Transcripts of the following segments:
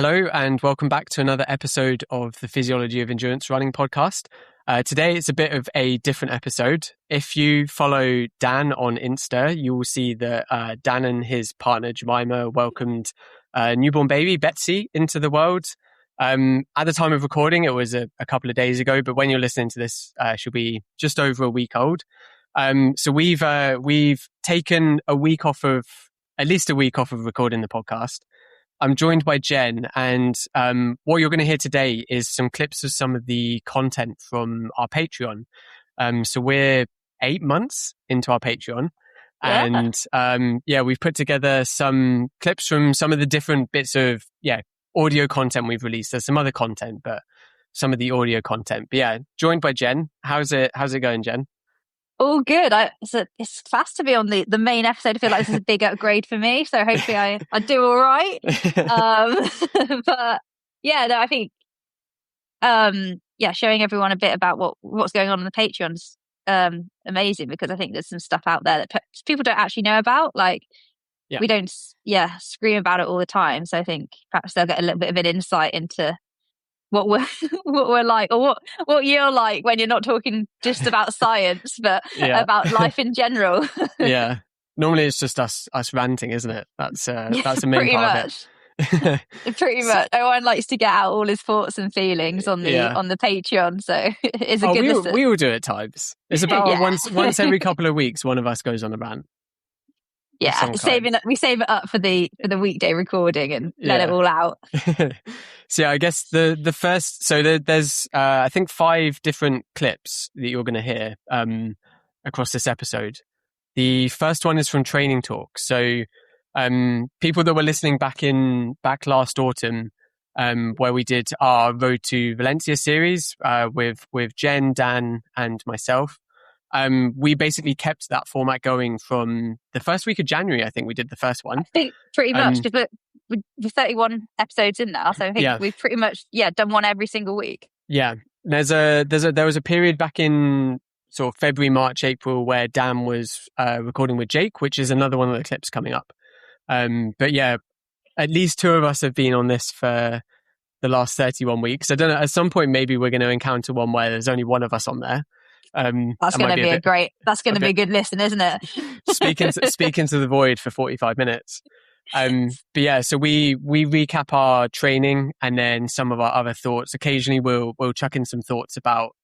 Hello and welcome back to another episode of the Physiology of Endurance Running podcast. Today it's a bit of a different episode. If you follow Dan on Insta, you will see that Dan and his partner Jemima welcomed a newborn baby, Betsy, into the world. At the time of recording, it was a couple of days ago, but when you're listening to this, she'll be just over a week old. So we've taken a week off of, at least a week off of recording the podcast. I'm joined by Jen, and what you're going to hear today is some clips of some of the content from our Patreon. So we're 8 months into our Patreon, and we've put together some clips from some of the different bits of audio content we've released. There's some other content, but some of the audio content. But yeah, joined by Jen. How's it going, Jen? All good. It's class to be on the main episode. I feel like this is a big upgrade for me, so hopefully I do all right. But yeah, no, I think showing everyone a bit about what's going on the Patreon's amazing, because I think there's some stuff out there that people don't actually know about. We don't scream about it all the time, so I think perhaps they'll get a little bit of an insight into what we're like, or what you're like when you're not talking just about science, but about life in general. Yeah. Normally it's just us ranting, isn't it? That's the main part of it. Pretty much. Everyone likes to get out all his thoughts and feelings on the Patreon, so it's a good listen. We all do it at times. It's about once every couple of weeks, one of us goes on a rant. Yeah, we save it up for the weekday recording and let it all out. So I guess the first, so there's I think 5 different clips that you're going to hear across this episode. The first one is from Training Talk. So people that were listening back last autumn, where we did our Road to Valencia series with Jen, Dan, and myself. We basically kept that format going from the first week of January. I think we did the first one. I think pretty much, because we're 31 episodes in now, so I think we've pretty much done one every single week. Yeah, there was a period back in sort of February, March, April where Dan was recording with Jake, which is another one of the clips coming up. But yeah, at least 2 of us have been on this for the last 31 weeks. I don't know. At some point, maybe we're going to encounter one where there's only one of us on there. That's going to be that's going to be a good listen, isn't it? speaking to the void for 45 minutes. But yeah, so we recap our training and then some of our other thoughts. Occasionally we'll chuck in some thoughts about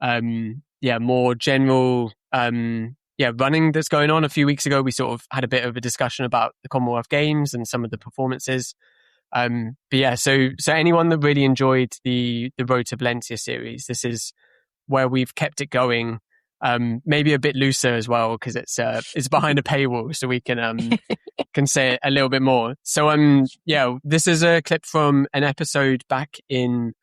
more general running that's going on. A few weeks ago we sort of had a bit of a discussion about the Commonwealth Games and some of the performances. But yeah, so anyone that really enjoyed the Road to Valencia series, this is where we've kept it going, maybe a bit looser as well, because it's behind a paywall, so we can say it a little bit more. So this is a clip from an episode back in,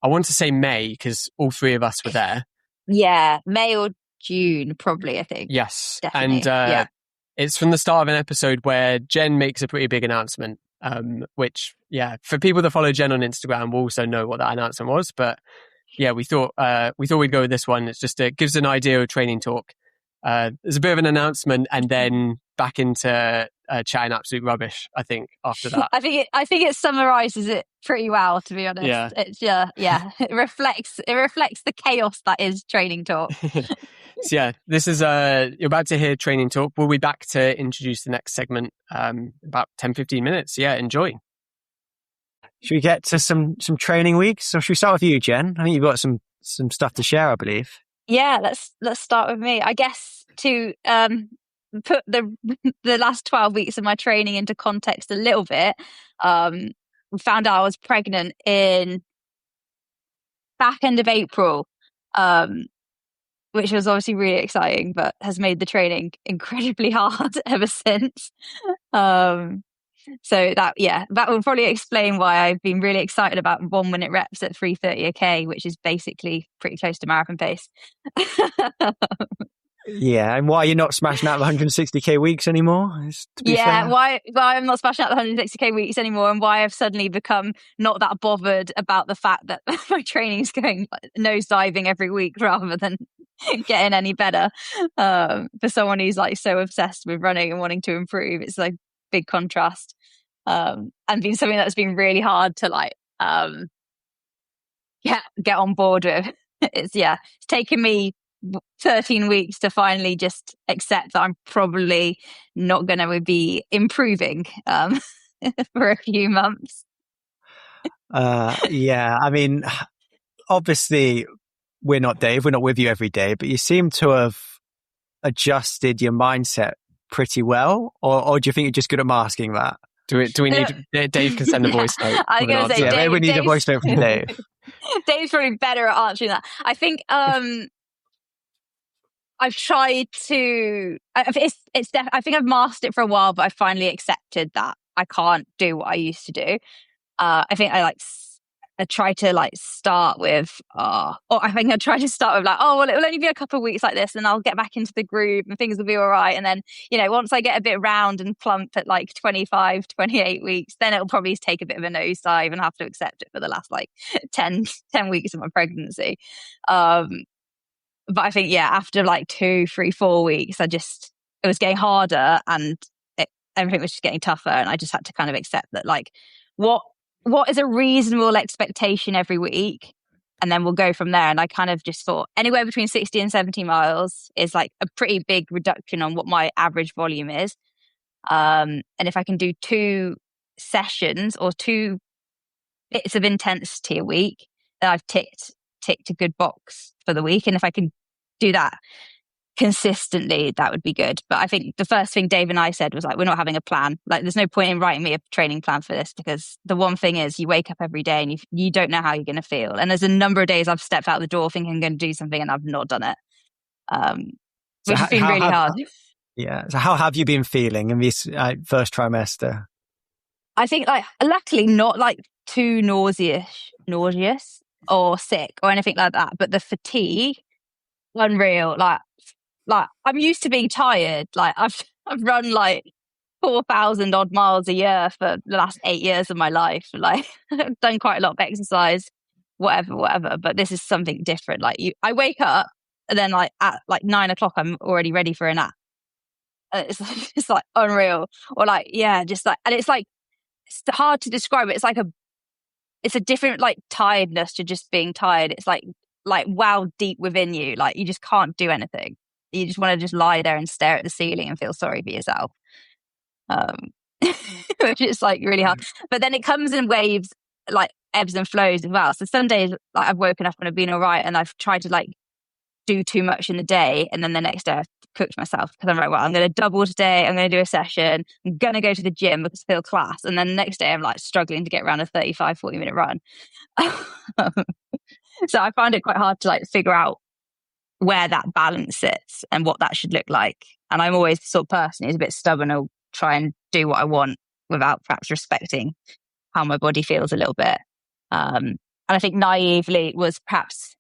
I want to say May, because all 3 of us were there. Yeah, May or June, probably, I think. Yes, definitely. And it's from the start of an episode where Jen makes a pretty big announcement, which for people that follow Jen on Instagram will also know what that announcement was, but yeah, we thought we'd go with this one. It's just, it gives an idea of Training Talk. There's a bit of an announcement and then back into chatting absolute rubbish, I think, after that. I think it summarizes it pretty well, to be honest. Yeah. It's it reflects the chaos that is Training Talk. So yeah, this is you're about to hear Training Talk. We'll be back to introduce the next segment about 10-15 minutes. Yeah, enjoy. Should we get to some training weeks? So should we start with you, Jen? I think you've got some stuff to share, I believe. Yeah, let's start with me. I guess to put the last 12 weeks of my training into context a little bit, found out I was pregnant in back end of April, which was obviously really exciting, but has made the training incredibly hard ever since. So that will probably explain why I've been really excited about 1 minute reps at 3:30 a K, which is basically pretty close to marathon pace. Yeah, and why you're not smashing out the 160k weeks anymore? Why I'm not smashing out the 160k weeks anymore, and why I've suddenly become not that bothered about the fact that my training's going nosediving every week rather than getting any better. For someone who's like so obsessed with running and wanting to improve, it's like big contrast. and been something that's been really hard to like get on board with. It's taken me 13 weeks to finally just accept that I'm probably not going to be improving for a few months. I mean, obviously we're not Dave, we're not with you every day, but you seem to have adjusted your mindset pretty well, or do you think you're just good at masking that? Do we need Dave can send a voice note? I was going to say, Dave, maybe we need a voice note from Dave. Dave's probably better at answering that. I think I've tried to. I think I've masked it for a while, but I finally accepted that I can't do what I used to do. I think I try to like start with, or I think I try to start with like, oh, well, it will only be a couple of weeks like this and I'll get back into the groove and things will be all right. And then, once I get a bit round and plump at like 25, 28 weeks, then it'll probably take a bit of a nosedive and have to accept it for the last like 10 weeks of my pregnancy. But I think, after like 2, 3, 4 weeks, it was getting harder and everything was just getting tougher. And I just had to kind of accept that like, what is a reasonable expectation every week? And then we'll go from there. And I kind of just thought anywhere between 60 and 70 miles is like a pretty big reduction on what my average volume is. And if I can do 2 sessions or 2 bits of intensity a week, then I've ticked a good box for the week. And if I can do that consistently, that would be good. But I think the first thing Dave and I said was like, we're not having a plan. Like, there's no point in writing me a training plan for this, because the one thing is you wake up every day and you don't know how you're going to feel. And there's a number of days I've stepped out the door thinking I'm going to do something and I've not done it, which has been really hard. Yeah. So how have you been feeling in this first trimester? I think like luckily not like too nauseous or sick or anything like that, but the fatigue, unreal. Like I'm used to being tired. Like I've run like 4,000 odd miles a year for the last 8 years of my life. Like I've done quite a lot of exercise, whatever. But this is something different. Like I wake up and then like at like 9 o'clock, I'm already ready for a nap. It's like unreal. Or like, just like, and it's like, it's hard to describe it. It's like it's a different like tiredness to just being tired. It's like wow deep within you. Like you just can't do anything. You just want to just lie there and stare at the ceiling and feel sorry for yourself. Which is like really hard. But then it comes in waves, like ebbs and flows as well. So some days like I've woken up and I've been all right and I've tried to like do too much in the day, and then the next day I've cooked myself because I'm like, well, I'm going to double today, I'm going to do a session, I'm going to go to the gym because I feel class, and then the next day I'm like struggling to get around a 35-40 minute run. So I find it quite hard to like figure out where that balance sits and what that should look like. And I'm always the sort of person who's a bit stubborn, who'll try and do what I want without perhaps respecting how my body feels a little bit. And I think naively was perhaps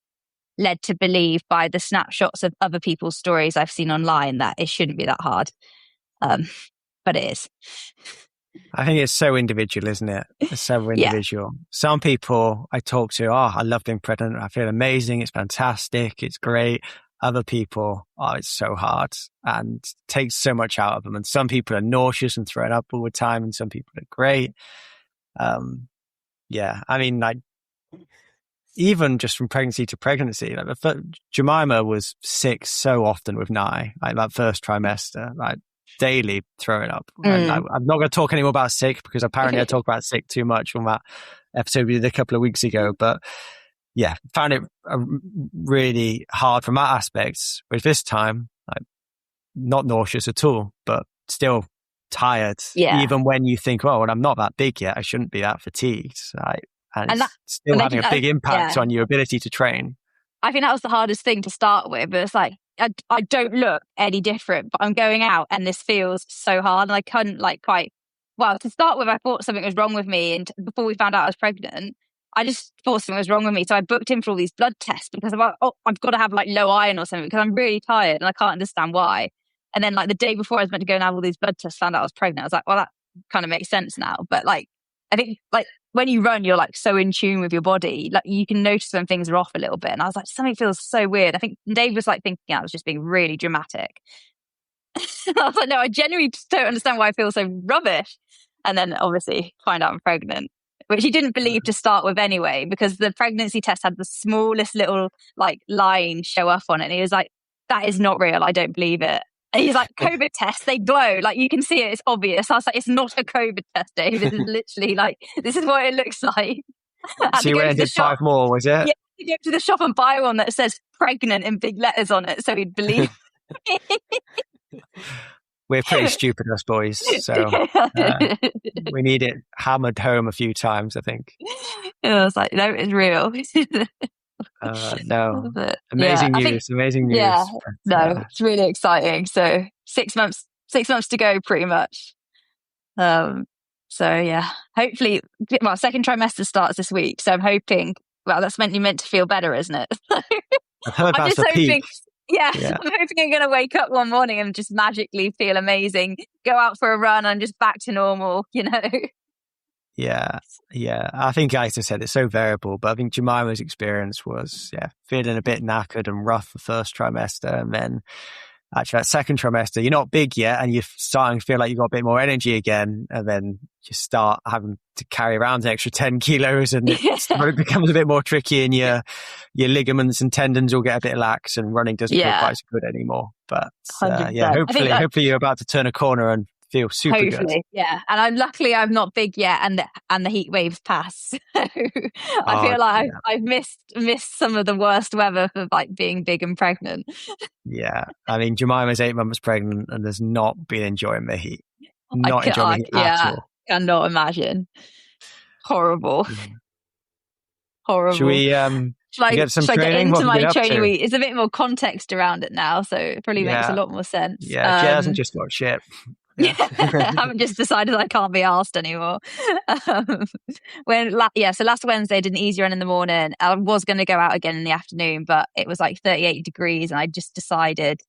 led to believe by the snapshots of other people's stories I've seen online that it shouldn't be that hard. But it is. I think it's so individual, isn't it? It's so individual. Some people I talk to, I love being pregnant. I feel amazing. It's fantastic. It's great. Other people, it's so hard and takes so much out of them. And some people are nauseous and throwing up all the time, and some people are great. I mean, like, even just from pregnancy to pregnancy, like Jemima was sick so often with Nye, like that first trimester, like daily throwing up. And I'm not going to talk anymore about sick because apparently I talk about sick too much on that episode we did a couple of weeks ago. But found it really hard from that aspect. Whereas this time, like, not nauseous at all, but still tired. Yeah. Even when you think, well, I'm not that big yet, I shouldn't be that fatigued. Right? And it's still having a big impact on your ability to train. I think that was the hardest thing to start with. But it's like, I don't look any different, but I'm going out and this feels so hard. And I couldn't to start with, I thought something was wrong with me. And before we found out I was pregnant, I just thought something was wrong with me. So I booked in for all these blood tests because I'm like, I've got to have like low iron or something because I'm really tired and I can't understand why. And then like the day before I was meant to go and have all these blood tests, found out I was pregnant. I was like, well, that kind of makes sense now. But like, I think like when you run, you're like so in tune with your body. Like you can notice when things are off a little bit. And I was like, something feels so weird. I think Dave was like thinking I was just being really dramatic. I was like, no, I genuinely just don't understand why I feel so rubbish. And then obviously find out I'm pregnant, which he didn't believe to start with anyway, because the pregnancy test had the smallest little like line show up on it. And he was like, that is not real. I don't believe it. And he's like, COVID tests, they glow. Like, you can see it. It's obvious. I was like, it's not a COVID test, Dave. This is literally like, this is what it looks like. So you went and did 5 more, was it? Yeah, you go to the shop and buy one that says pregnant in big letters on it, so he'd believe. We're pretty stupid, us boys. So we need it hammered home a few times, I think. I was like, no, it's real. No, amazing news. Amazing news. Yeah, no, it's really exciting. So 6 months to go, pretty much. So yeah, hopefully, well, second trimester starts this week. So I'm hoping. Well, that's meant to feel better, isn't it? I've heard that's the peak. Yeah, I'm hoping I'm going to wake up one morning and just magically feel amazing, go out for a run and just back to normal, you know? Yeah. I think, as I said, it's so variable, but I think Jemima's experience was, feeling a bit knackered and rough the first trimester. And then actually that second trimester, you're not big yet and you're starting to feel like you've got a bit more energy again. And then you start having to carry around an extra 10 kilos and it becomes a bit more tricky and your ligaments and tendons will get a bit lax and running doesn't feel quite so good anymore. But hopefully you're about to turn a corner and feel super good. Yeah. And I'm not big yet and the heat waves pass. So I feel like I've missed some of the worst weather for like being big and pregnant. Yeah. I mean, Jemima's 8 months pregnant and has not been enjoying the heat. Not enjoying the heat at all. Cannot imagine. Horrible. Horrible. Should we get some training? Get into my training week? It's a bit more context around it now, so it probably makes a lot more sense. Yeah, Jay hasn't just got shit. Yeah. I haven't just decided I can't be asked anymore. So last Wednesday I did an easy run in the morning. I was going to go out again in the afternoon, but it was like 38 degrees and I just decided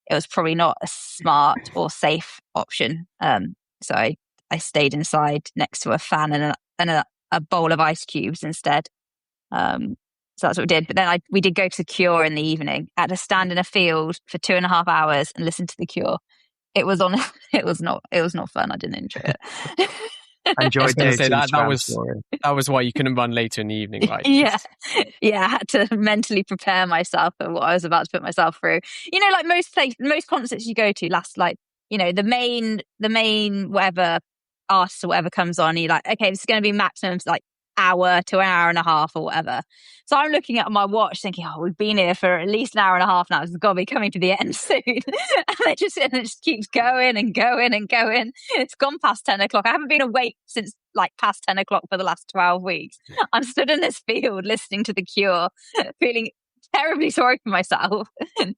it was probably not a smart or safe option. So I stayed inside next to a fan and a bowl of ice cubes instead. So that's what we did. But then we did go to the Cure in the evening. I had to stand in a field for 2.5 hours and listen to the Cure. It was not fun. I didn't enjoy it. I enjoyed that was why you couldn't run later in the evening, right? Yeah. I had to mentally prepare myself for what I was about to put myself through. You know, like most concerts you go to last, like, you know, the main whatever artist or whatever comes on, you're like, okay, this is going to be maximum like hour to an hour and a half or whatever. So I'm looking at my watch thinking, we've been here for at least an hour and a half now. It's got to be coming to the end soon. and it just keeps going and going and going. It's gone past 10 o'clock. I haven't been awake since like past 10 o'clock for the last 12 weeks. I'm stood in this field listening to The Cure, feeling terribly sorry for myself.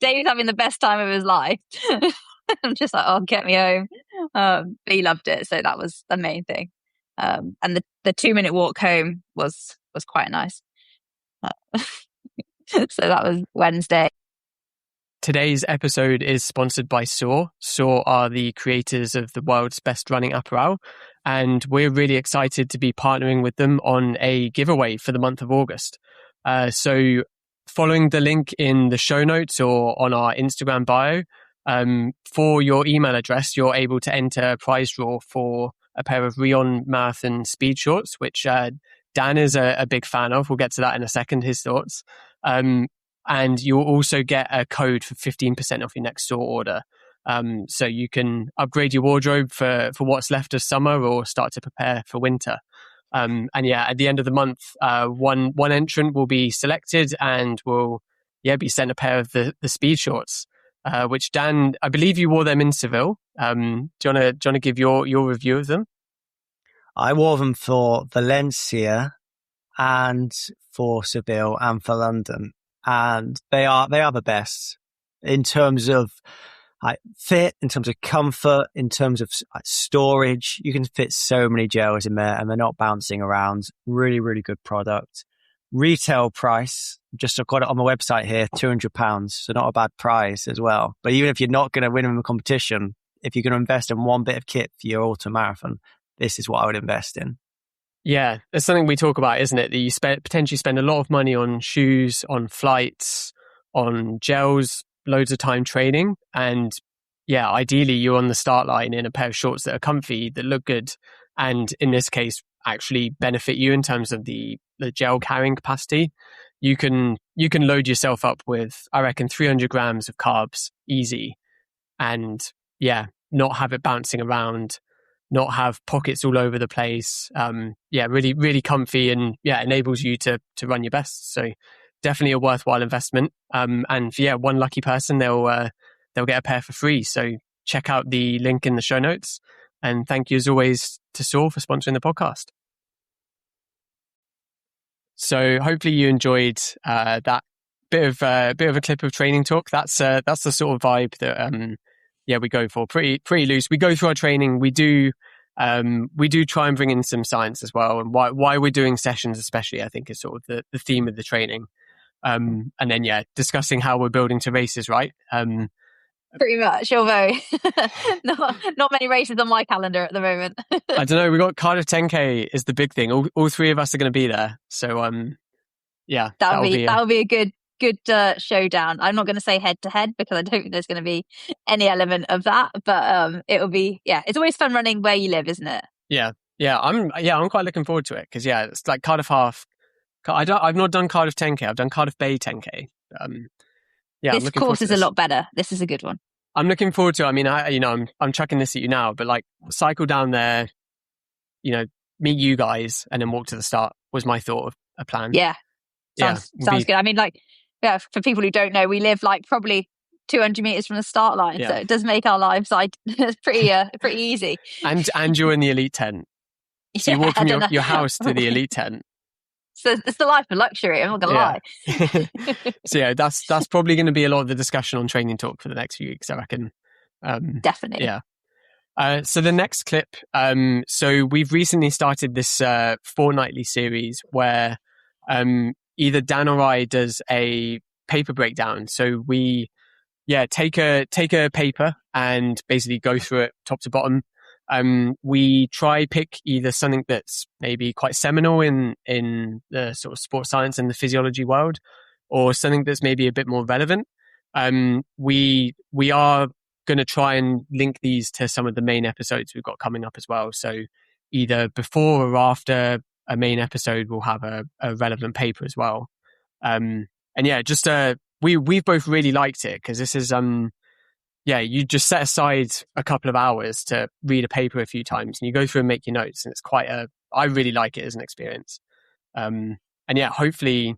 Dave's having the best time of his life. I'm just like, get me home. But he loved it. So that was the main thing. And the 2-minute walk home was quite nice. So that was Wednesday. Today's episode is sponsored by Soar. Soar are the creators of the world's best running apparel, and we're really excited to be partnering with them on a giveaway for the month of August. So following the link in the show notes or on our Instagram bio, for your email address, you're able to enter a prize draw for a pair of Rion Marathon speed shorts, which Dan is a big fan of. We'll get to that in a second, his thoughts. And you'll also get a code for 15% off your next Soar order. So you can upgrade your wardrobe for what's left of summer or start to prepare for winter. And at the end of the month, one entrant will be selected and will be sent a pair of the speed shorts. Which Dan, I believe you wore them in Seville. Do you want to give your review of them? I wore them for Valencia and for Seville and for London, and they are the best in terms of fit, in terms of comfort, in terms of storage. You can fit so many gels in there, and they're not bouncing around. Really, really good product. Retail price, just I've got it on my website here, £200, so not a bad price as well. But even if you're not going to win in the competition, if you're going to invest in one bit of kit for your ultra marathon, this is what I would invest in. Yeah, it's something we talk about, isn't it? That you potentially spend a lot of money on shoes, on flights, on gels, loads of time training, and ideally you're on the start line in a pair of shorts that are comfy, that look good, and in this case, actually benefit you in terms of the gel carrying capacity. You can load yourself up with, I reckon, 300 grams of carbs easy, and not have it bouncing around, not have pockets all over the place. Really, really comfy, and enables you to run your best. So definitely a worthwhile investment. And one lucky person, they'll get a pair for free. So check out the link in the show notes. And thank you as always to Soar for sponsoring the podcast. So hopefully you enjoyed that bit of a clip of training talk. That's the sort of vibe that we go for. Pretty loose. We go through our training. We do try and bring in some science as well, and why we're doing sessions, especially, I think, is sort of the theme of the training. And then discussing how we're building to races, right? Pretty much, although not many races on my calendar at the moment. I don't know. We got Cardiff 10K is the big thing. All three of us are going to be there. So that'll be a good showdown. I'm not going to say head to head because I don't think there's going to be any element of that. But it'll be it's always fun running where you live, isn't it? Yeah. I'm quite looking forward to it because it's like Cardiff half. I've not done Cardiff 10K. I've done Cardiff Bay 10K. This course is a lot better. This is a good one. I'm looking forward to it. I mean, I'm chucking this at you now, but like cycle down there, meet you guys and then walk to the start was my thought of a plan. Yeah. Sounds good. I mean, for people who don't know, we live like probably 200 meters from the start line. So it does make our lives pretty easy. And you're in the elite tent. So you walk from your house to the elite tent. So it's the life of luxury, I'm not going to lie. So that's probably going to be a lot of the discussion on training talk for the next few weeks, I reckon. Definitely. Yeah. So the next clip, so we've recently started this fortnightly series where either Dan or I does a paper breakdown. So we take a paper and basically go through it top to bottom. We try pick either something that's maybe quite seminal in the sort of sports science and the physiology world, or something that's maybe a bit more relevant. We are going to try and link these to some of the main episodes we've got coming up as well. So either before or after a main episode, we'll have a relevant paper as well. We've both really liked it because this is you just set aside a couple of hours to read a paper a few times and you go through and make your notes, and it's I really like it as an experience. Hopefully,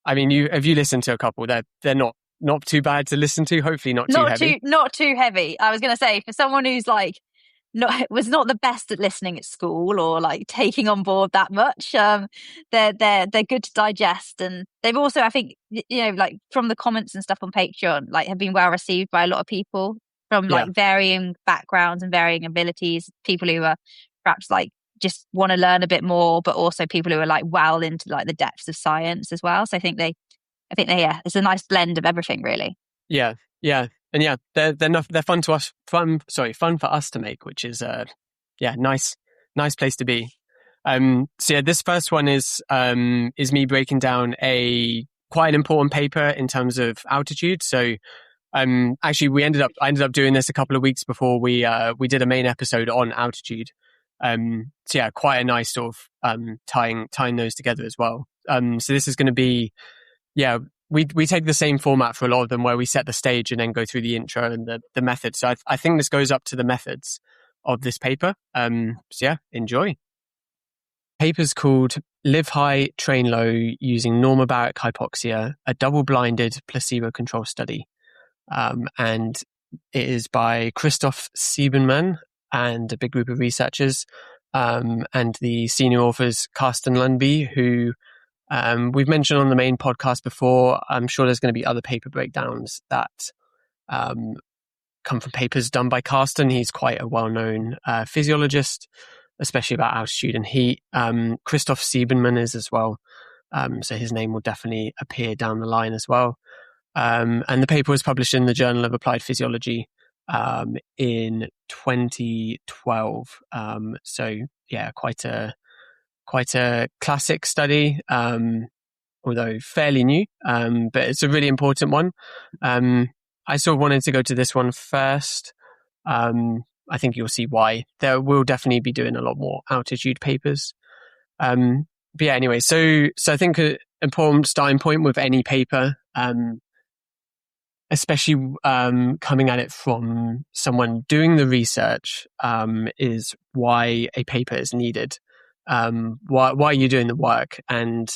I mean, have you listened to a couple? They're not too bad to listen to. Hopefully not too heavy. Not too heavy. I was going to say, for someone who's was not the best at listening at school or taking on board that much, they're good to digest, and they've also, I think, from the comments and stuff on Patreon, have been well received by a lot of people from varying backgrounds and varying abilities, people who are perhaps just want to learn a bit more, but also people who are well into the depths of science as well. So I think it's a nice blend of everything, really. Yeah. And they're fun to us. Fun for us to make, which is nice place to be. This first one is me breaking down quite an important paper in terms of altitude. So actually, I ended up doing this a couple of weeks before we did a main episode on altitude. Quite a nice sort of tying those together as well. So this is going to be We take the same format for a lot of them, where we set the stage and then go through the intro and the methods. So I think this goes up to the methods of this paper. Enjoy. Paper's called Live High, Train Low Using Normobaric Hypoxia, a double-blinded placebo-controlled study. And it is by Christoph Siebenmann and a big group of researchers, and the senior authors Carsten Lundby, who we've mentioned on the main podcast before. I'm sure there's going to be other paper breakdowns that come from papers done by Carsten. He's quite a well-known physiologist, especially about altitude and heat. Christoph Siebenmann is as well. So his name will definitely appear down the line as well. And the paper was published in the Journal of Applied Physiology in 2012. Quite a classic study, although fairly new, but it's a really important one. I sort of wanted to go to this one first, I think you'll see why. There will definitely be doing a lot more altitude papers. But yeah, anyway, so I think an important starting point with any paper, especially coming at it from someone doing the research, is why a paper is needed. Why you're doing the work. And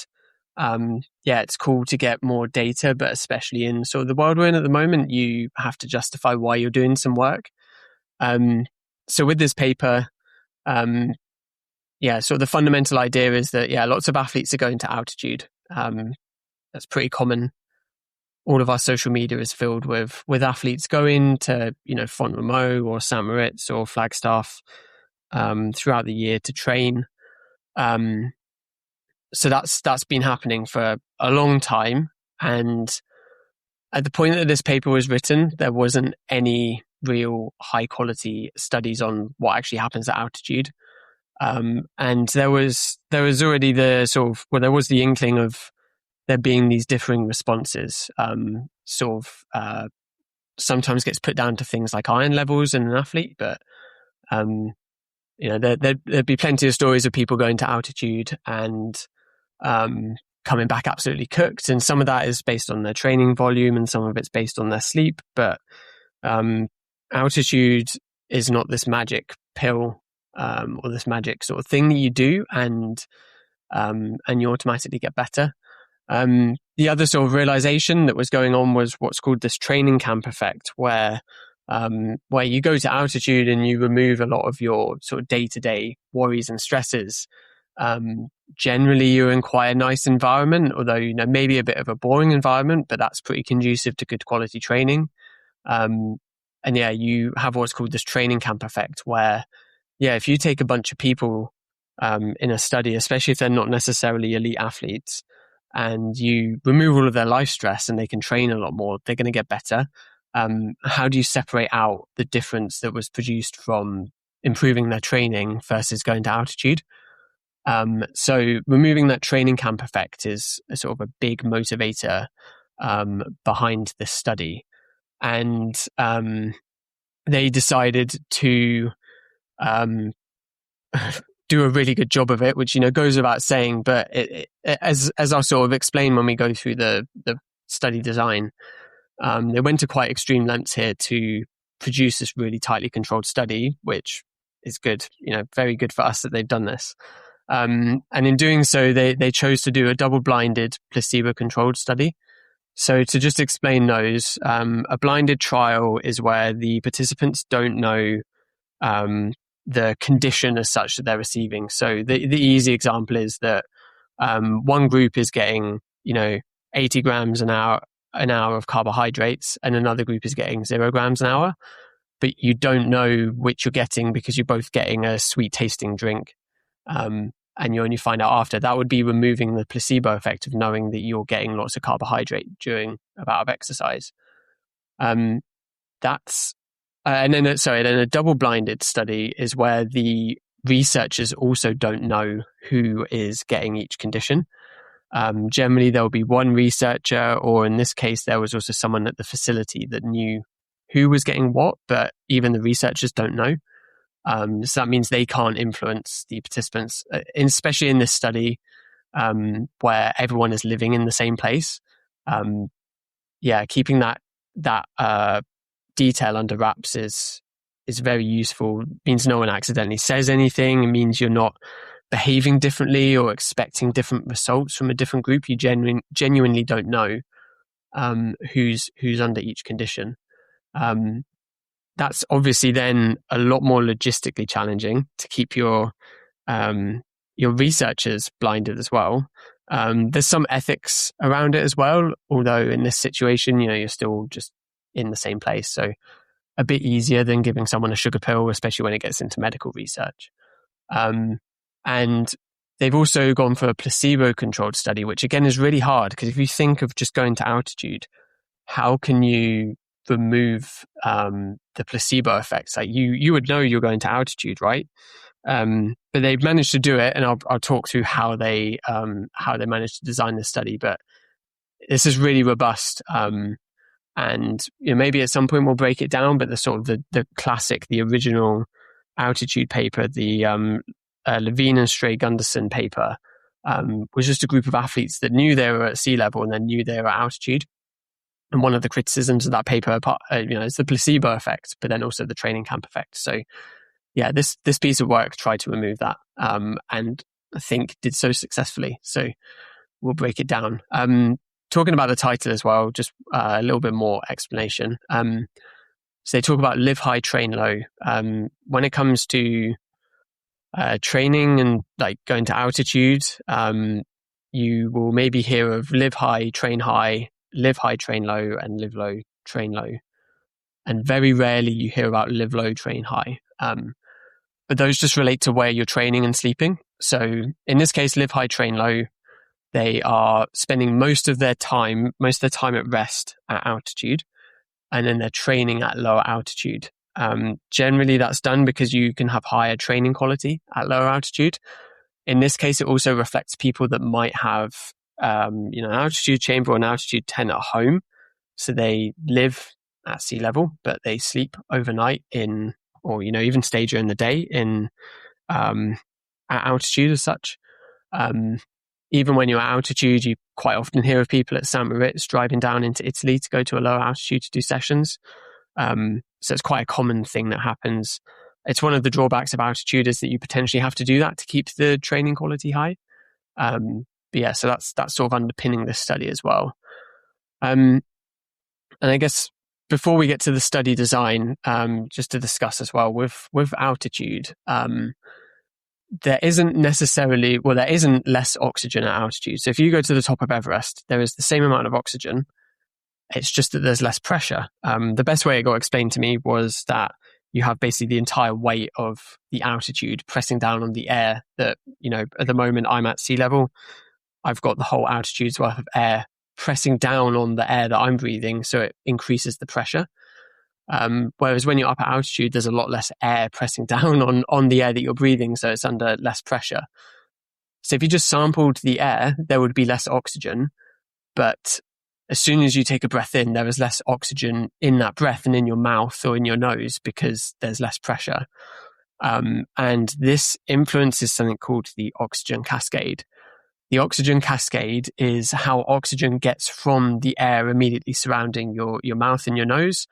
yeah, it's cool to get more data, but especially in sort of the world we're in at the moment, you have to justify why you're doing some work. So with this paper, yeah, so the fundamental idea is that, yeah, lots of athletes are going to altitude. That's pretty common. All of our social media is filled with athletes going to, Font Romeu or St. Moritz or Flagstaff throughout the year to train. So that's been happening for a long time. And at the point that this paper was written, there wasn't any real high quality studies on what actually happens at altitude. And there was already there was the inkling of there being these differing responses, sometimes gets put down to things like iron levels in an athlete, but, there'd be plenty of stories of people going to altitude and, coming back absolutely cooked. And some of that is based on their training volume and some of it's based on their sleep. But, altitude is not this magic pill, or this magic sort of thing that you do and you automatically get better. The other sort of realization that was going on was what's called this training camp effect, where you go to altitude and you remove a lot of your sort of day-to-day worries and stresses. Generally, you're in quite a nice environment, although, maybe a bit of a boring environment, but that's pretty conducive to good quality training. And yeah, you have what's called this training camp effect, where, yeah, if you take a bunch of people in a study, especially if they're not necessarily elite athletes, and you remove all of their life stress and they can train a lot more, they're going to get better. How do you separate out the difference that was produced from improving their training versus going to altitude? So removing that training camp effect is a sort of a big motivator behind this study. And they decided to do a really good job of it, which, goes without saying, but as I'll sort of explain when we go through the study design, they went to quite extreme lengths here to produce this really tightly controlled study, which is good, very good for us that they've done this. And in doing so, they chose to do a double-blinded placebo-controlled study. So to just explain those, a blinded trial is where the participants don't know the condition as such that they're receiving. So the easy example is that one group is getting 80 grams an hour of carbohydrates, and another group is getting 0 grams an hour, but you don't know which you're getting because you're both getting a sweet tasting drink, and you only find out after. That would be removing the placebo effect of knowing that you're getting lots of carbohydrate during a bout of exercise. And then a double-blinded study is where the researchers also don't know who is getting each condition. Generally, there will be one researcher, or in this case, there was also someone at the facility that knew who was getting what, but even the researchers don't know. So that means they can't influence the participants, especially in this study where everyone is living in the same place. Keeping that detail under wraps is very useful. It means no one accidentally says anything. It means you're not behaving differently or expecting different results from a different group. You genuinely don't know who's under each condition. That's obviously then a lot more logistically challenging to keep your researchers blinded as well. There's some ethics around it as well, although in this situation, you're still just in the same place. So a bit easier than giving someone a sugar pill, especially when it gets into medical research. And they've also gone for a placebo-controlled study, which again is really hard, because if you think of just going to altitude, how can you remove the placebo effects? Like you would know you're going to altitude, right? But they've managed to do it, and I'll talk through how they managed to design this study. But this is really robust. And maybe at some point we'll break it down, but the sort of the classic, the original altitude paper, the Levine and Stray Gunderson paper, was just a group of athletes that knew they were at sea level and then knew they were at altitude. And one of the criticisms of that paper, is the placebo effect, but then also the training camp effect. So yeah, this piece of work tried to remove that, and I think did so successfully. So we'll break it down. Talking about the title as well, just a little bit more explanation. So they talk about live high, train low. When it comes to training and like going to altitude, you will maybe hear of live high, train low, and live low, train low. And very rarely you hear about live low, train high. But those just relate to where you're training and sleeping. So in this case, live high, train low, they are spending most of their time at rest at altitude, and then they're training at lower altitude. Generally that's done because you can have higher training quality at lower altitude. In this case, it also reflects people that might have, an altitude chamber or an altitude tent at home. So they live at sea level, but they sleep overnight or even stay during the day at altitude as such. Even when you're at altitude, you quite often hear of people at St. Moritz driving down into Italy to go to a lower altitude to do sessions. So it's quite a common thing that happens. It's one of the drawbacks of altitude is that you potentially have to do that to keep the training quality high. But yeah, so that's sort of underpinning this study as well. And I guess before we get to the study design, just to discuss as well with altitude, there isn't less oxygen at altitude. So if you go to the top of Everest, there is the same amount of oxygen. It's just that there's less pressure. The best way it got explained to me was that you have basically the entire weight of the altitude pressing down on the air that, at the moment I'm at sea level. I've got the whole altitude's worth of air pressing down on the air that I'm breathing. So it increases the pressure. Whereas when you're up at altitude, there's a lot less air pressing down on the air that you're breathing. So it's under less pressure. So if you just sampled the air, there would be less oxygen. But as soon as you take a breath in, there is less oxygen in that breath and in your mouth or in your nose because there's less pressure. And this influences something called the oxygen cascade. The oxygen cascade is how oxygen gets from the air immediately surrounding your mouth and your nose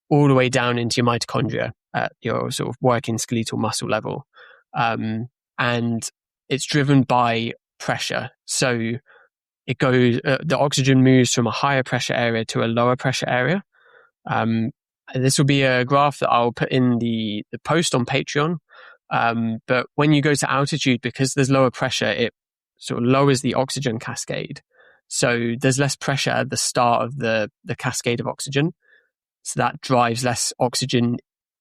all the way down into your mitochondria at your sort of working skeletal muscle level. And it's driven by pressure. So it goes, the oxygen moves from a higher pressure area to a lower pressure area. This will be a graph that I'll put in the post on Patreon. But when you go to altitude, because there's lower pressure, it sort of lowers the oxygen cascade. So there's less pressure at the start of the cascade of oxygen. So that drives less oxygen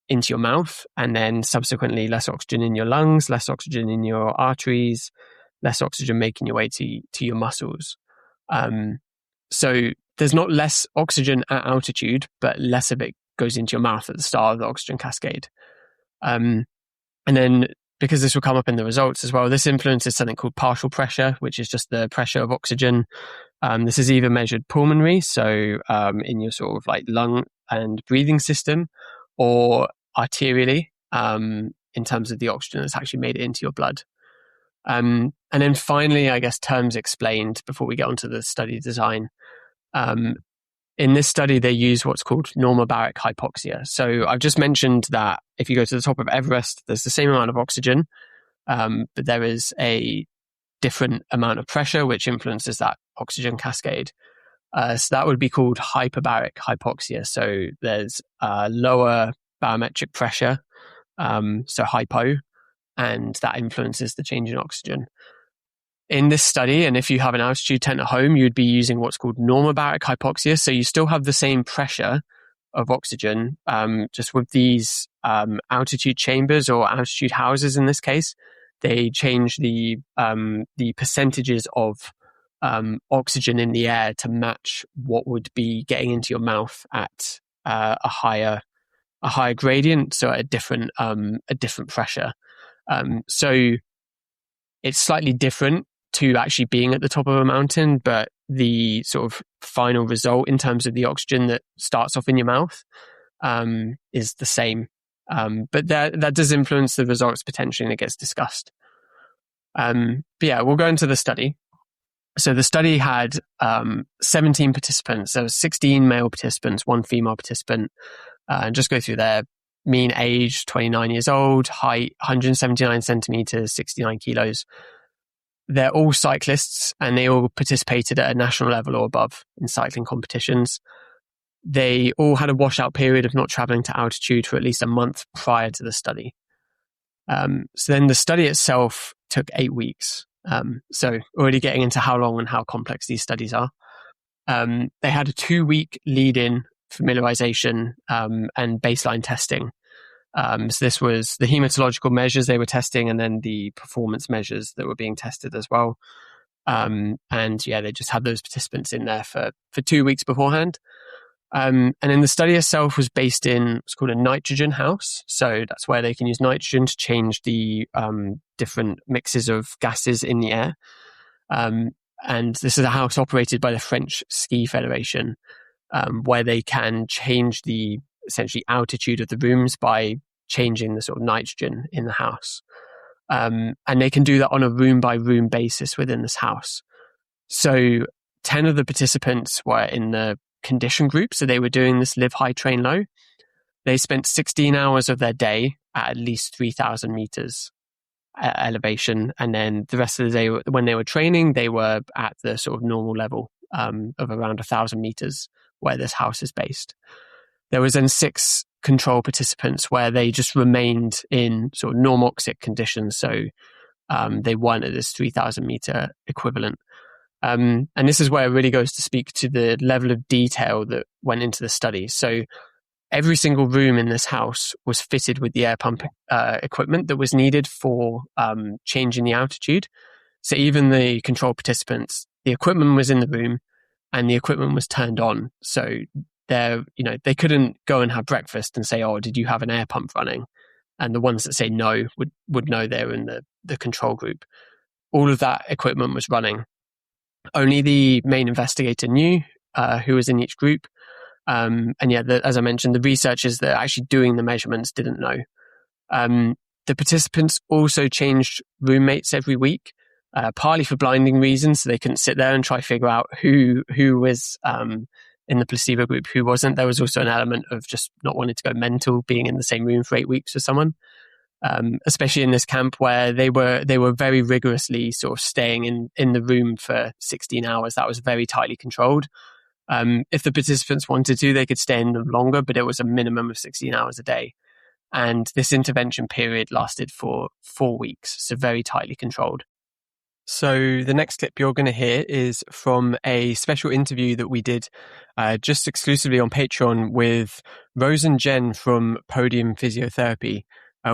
into your mouth, and then subsequently less oxygen in your lungs, less oxygen in your arteries, less oxygen making your way to your muscles. So there's not less oxygen at altitude, but less of it goes into your mouth at the start of the oxygen cascade. And then, because this will come up in the results as well, this influences something called partial pressure, which is just the pressure of oxygen. This is either measured pulmonary, so in your sort of like lung and breathing system, or arterially, in terms of the oxygen that's actually made it into your blood. And then finally, I guess, terms explained before we get onto the study design. In this study, they use what's called normobaric hypoxia. So I've just mentioned that if you go to the top of Everest, there's the same amount of oxygen, but there is a different amount of pressure, which influences that oxygen cascade. So that would be called hyperbaric hypoxia. So there's lower barometric pressure, so hypo, and that influences the change in oxygen. In this study, and if you have an altitude tent at home, you'd be using what's called normobaric hypoxia. So you still have the same pressure of oxygen, just with these altitude chambers or altitude houses in this case. They change the percentages of oxygen in the air to match what would be getting into your mouth at a higher gradient, so at a different pressure. So it's slightly different to actually being at the top of a mountain, but the sort of final result in terms of the oxygen that starts off in your mouth is the same. But that does influence the results potentially, and it gets discussed. But yeah, we'll go into the study. So the study had 17 participants. There were 16 male participants, 1 female participant. And just go through their mean age, 29 years old, height, 179 centimeters, 69 kilos. They're all cyclists, and they all participated at a national level or above in cycling competitions. They all had a washout period of not traveling to altitude for at least a month prior to the study. So then the study itself took 8 weeks. So already getting into how long and how complex these studies are. They had a 2-week lead-in familiarization and baseline testing. So this was the hematological measures they were testing, and then the performance measures that were being tested as well. And yeah, they just had those participants in there for 2 weeks beforehand. And then the study itself was based in what's called a nitrogen house. So that's where they can use nitrogen to change the different mixes of gases in the air. And this is a house operated by the French Ski Federation, where they can change the essentially altitude of the rooms by changing the sort of nitrogen in the house. And they can do that on a room by room basis within this house. So 10 of the participants were in the condition group. So they were doing this live high, train low. They spent 16 hours of their day at least 3,000 meters elevation. And then the rest of the day, when they were training, they were at the sort of normal level of around 1,000 meters where this house is based. There was then 6 control participants where they just remained in sort of normoxic conditions. So they weren't at this 3,000 meter equivalent. And this is where it really goes to speak to the level of detail that went into the study. So every single room in this house was fitted with the air pump equipment that was needed for changing the altitude. So even the control participants, the equipment was in the room and the equipment was turned on. So they couldn't go and have breakfast and say, "Oh, did you have an air pump running?" And the ones that say no would know they're in the control group. All of that equipment was running. Only the main investigator knew who was in each group. And yeah, as I mentioned, the researchers that are actually doing the measurements didn't know. The participants also changed roommates every week, partly for blinding reasons, so they couldn't sit there and try to figure out who was in the placebo group, who wasn't. There was also an element of just not wanting to go mental, being in the same room for 8 weeks with someone. Especially in this camp where they were very rigorously sort of staying in the room for 16 hours. That was very tightly controlled. If the participants wanted to, they could stay in them longer, but it was a minimum of 16 hours a day. And this intervention period lasted for 4 weeks, so very tightly controlled. So the next clip you're going to hear is from a special interview that we did just exclusively on Patreon with Rose and Jen from Podium Physiotherapy.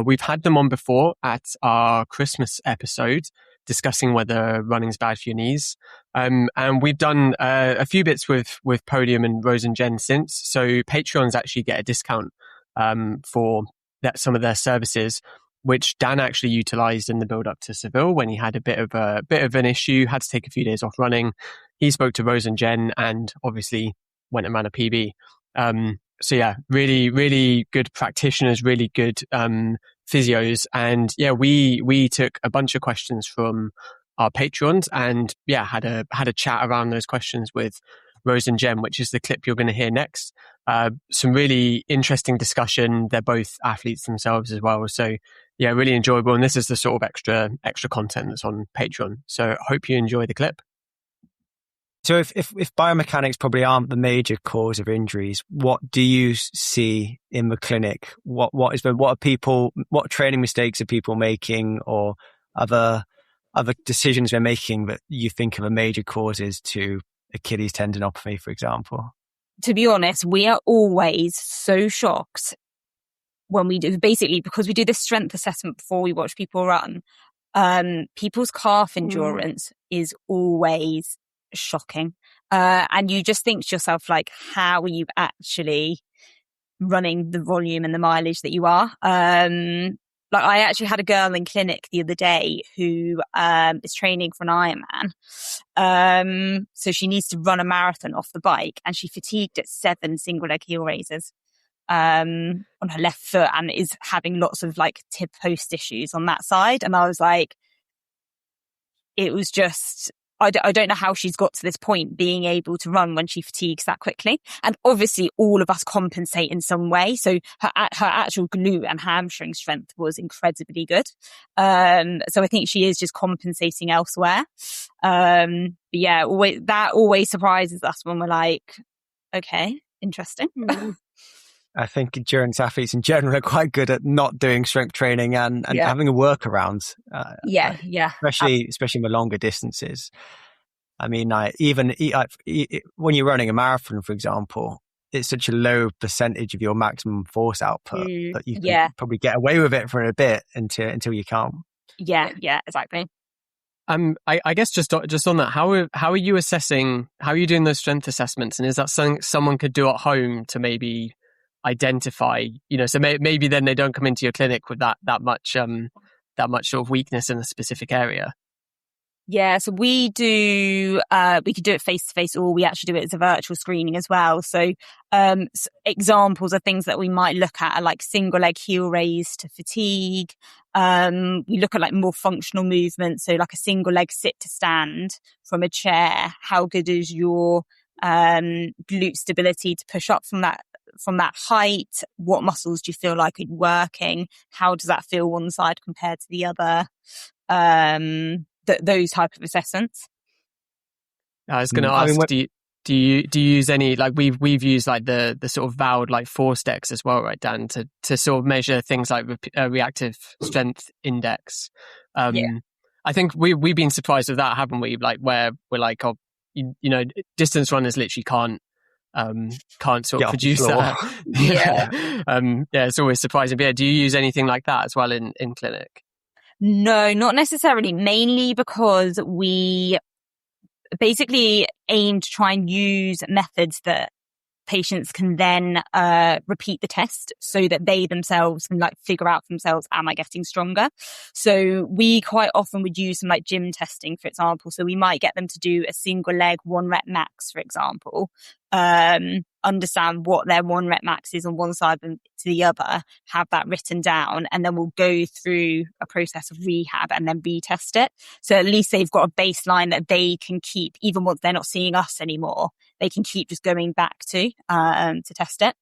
We've had them on before at our Christmas episode discussing whether running's bad for your knees. And we've done a few bits with Podium and Rose and Jen since. So Patreons actually get a discount for some of their services, which Dan actually utilized in the build up to Seville when he had a bit of an issue, had to take a few days off running. He spoke to Rose and Jen and obviously went and ran a PB. So yeah, really, really good practitioners, really good physios. And yeah, we took a bunch of questions from our patrons and yeah, had a chat around those questions with Rose and Jen, which is the clip you're going to hear next. Some really interesting discussion. They're both athletes themselves as well. So yeah, really enjoyable. And this is the sort of extra content that's on Patreon. So I hope you enjoy the clip. So if biomechanics probably aren't the major cause of injuries, what do you see in the clinic? What training mistakes are people making, or other decisions they're making that you think are the major causes to Achilles tendinopathy, for example? To be honest, we are always so shocked when we do, basically because we do this strength assessment before we watch people run. People's calf endurance is always shocking. And you just think to yourself, like, how are you actually running the volume and the mileage that you are? like I actually had a girl in clinic the other day who is training for an Ironman. So she needs to run a marathon off the bike, and she fatigued at 7 single leg heel raises on her left foot, and is having lots of like tib post issues on that side. And I was like, it was just, I don't know how she's got to this point being able to run when she fatigues that quickly. And obviously all of us compensate in some way. So her actual glute and hamstring strength was incredibly good. So I think she is just compensating elsewhere. But yeah, that always surprises us when we're like, okay, interesting. I think endurance athletes in general are quite good at not doing strength training and having a workaround. Especially in the longer distances. I mean, when you're running a marathon, for example, it's such a low percentage of your maximum force output that you can probably get away with it for a bit until you can't. Yeah, exactly. I guess just on that, how are you assessing? How are you doing those strength assessments? And is that something someone could do at home to maybe identify, so maybe then they don't come into your clinic with that much sort of weakness in a specific area? Yeah, so we could do it face to face, or we actually do it as a virtual screening as well. So examples of things that we might look at are like single leg heel raise to fatigue. We look at like more functional movements, so like a single leg sit to stand from a chair. How good is your glute stability to push up from that height? What muscles do you feel like are working? How does that feel one side compared to the other? Those type of assessments. I was going to ask, do you use any, like we've used like the sort of vowed like force decks as well, right, Dan, to sort of measure things like reactive strength index. I think we've been surprised with that, haven't we? Like where we're like, distance runners literally can't sort of produce that. It's always surprising. But do you use anything like that as well in clinic? No, not necessarily, mainly because we basically aim to try and use methods that patients can then repeat the test so that they themselves can like figure out for themselves, am I getting stronger? So we quite often would use some like gym testing, for example. So we might get them to do a single leg 1 rep max, for example, understand what their 1 rep max is on one side and to the other, have that written down, and then we'll go through a process of rehab and then retest it. So at least they've got a baseline that they can keep, even once they're not seeing us anymore, they can keep just going back to test it.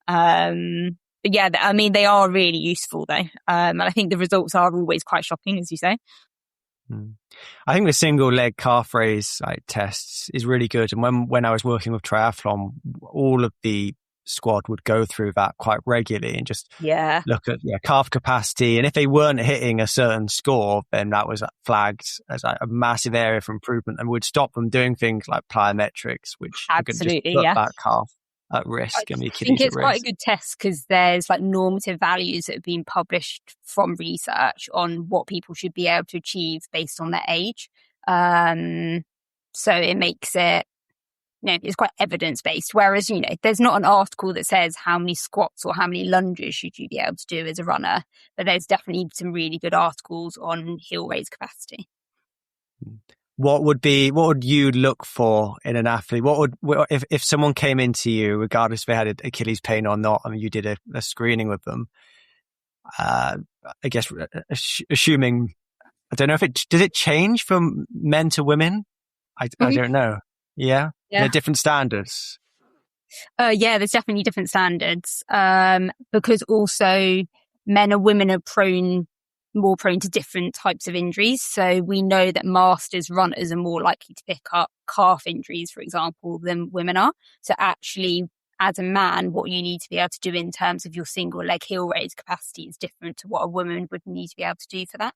But yeah, I mean, they are really useful though. And I think the results are always quite shocking, as you say. I think the single leg calf raise tests is really good. And when I was working with triathlon, all of the squad would go through that quite regularly and just look at calf capacity. And if they weren't hitting a certain score, then that was flagged as a massive area for improvement, and would stop them doing things like plyometrics, which could just put that calf at risk. I think it's quite a good test because there's like normative values that have been published from research on what people should be able to achieve based on their age. So it makes it, it's quite evidence based. Whereas, there's not an article that says how many squats or how many lunges should you be able to do as a runner, but there's definitely some really good articles on heel raise capacity. What would you look for in an athlete? If someone came into you, regardless if they had Achilles pain or not, and you did a screening with them, I guess, assuming, I don't know does it change from men to women? I don't know. Yeah. They're different standards. There's definitely different standards. Because also men and women are more prone to different types of injuries. So we know that masters runners are more likely to pick up calf injuries, for example, than women are. So actually, as a man, what you need to be able to do in terms of your single leg heel raise capacity is different to what a woman would need to be able to do for that.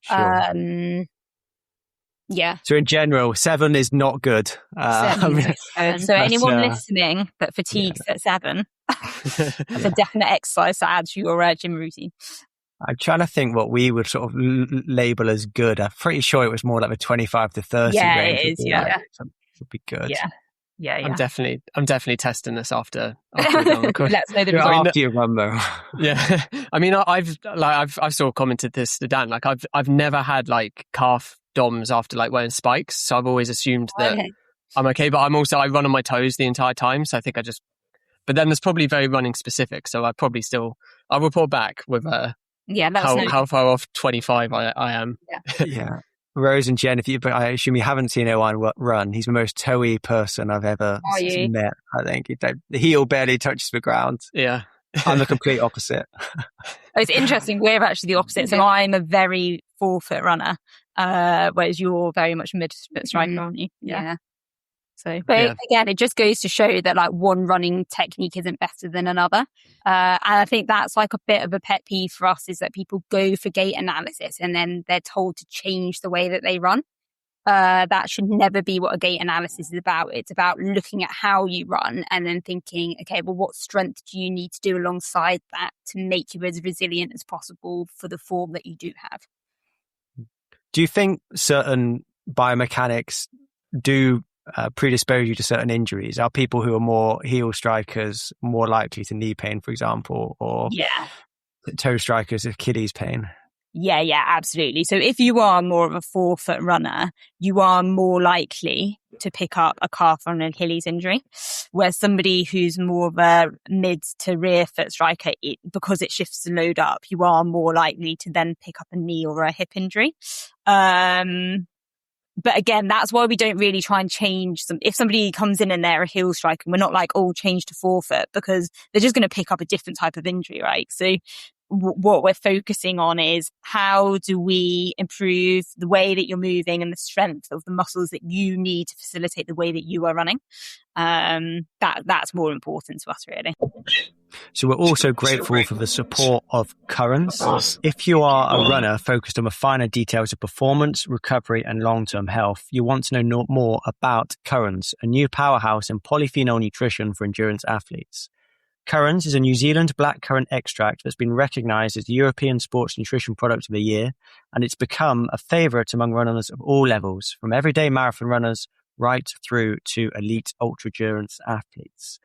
Sure. So in general, 7 is not good. So anyone listening that fatigues at 7, that's a definite exercise to add to your gym routine. I'm trying to think what we would sort of label as good. I'm pretty sure it was more like the 25 to 30 range. It is, would be good. Yeah. I'm definitely testing this after we're done recording. Let's know the result. After you run though. Yeah. I mean, I've sort of commented this to Dan. Like I've never had like calf DOMs after like wearing spikes. So I've always assumed that I'm okay, but I run on my toes the entire time. So I think but then there's probably very running specific. So I'll report back with how far off 25 I am. Yeah. Rose and Jen, I assume you haven't seen Owen run. He's the most toey person I've ever met. I think the heel barely touches the ground. Yeah. I'm the complete opposite. It's interesting. We're actually the opposite. So I'm a very forefoot runner, whereas you're very much mid-foot striker, aren't you? Yeah. So, but again, it just goes to show that like one running technique isn't better than another. And I think that's like a bit of a pet peeve for us, is that people go for gait analysis and then they're told to change the way that they run. That should never be what a gait analysis is about. It's about looking at how you run and then thinking, okay, well, what strength do you need to do alongside that to make you as resilient as possible for the form that you do have? Do you think certain biomechanics do predispose you to certain injuries? Are people who are more heel strikers more likely to knee pain, for example, or toe strikers Achilles pain? Yeah, absolutely. So if you are more of a forefoot runner, you are more likely to pick up a calf or an Achilles injury, whereas somebody who's more of a mid to rear foot striker, because it shifts the load up, you are more likely to then pick up a knee or a hip injury. But again, that's why we don't really try and change them. If somebody comes in and they're a heel striker, we're not like, change to forefoot, because they're just going to pick up a different type of injury, right? So what we're focusing on is, how do we improve the way that you're moving and the strength of the muscles that you need to facilitate the way that you are running? That's more important to us, really. So we're also grateful for the support of Currens. If you are a runner focused on the finer details of performance, recovery, and long-term health, you want to know more about Currens, a new powerhouse in polyphenol nutrition for endurance athletes. Currens is a New Zealand blackcurrant extract that's been recognised as the European Sports Nutrition Product of the Year, and it's become a favourite among runners of all levels, from everyday marathon runners right through to elite ultra-endurance athletes.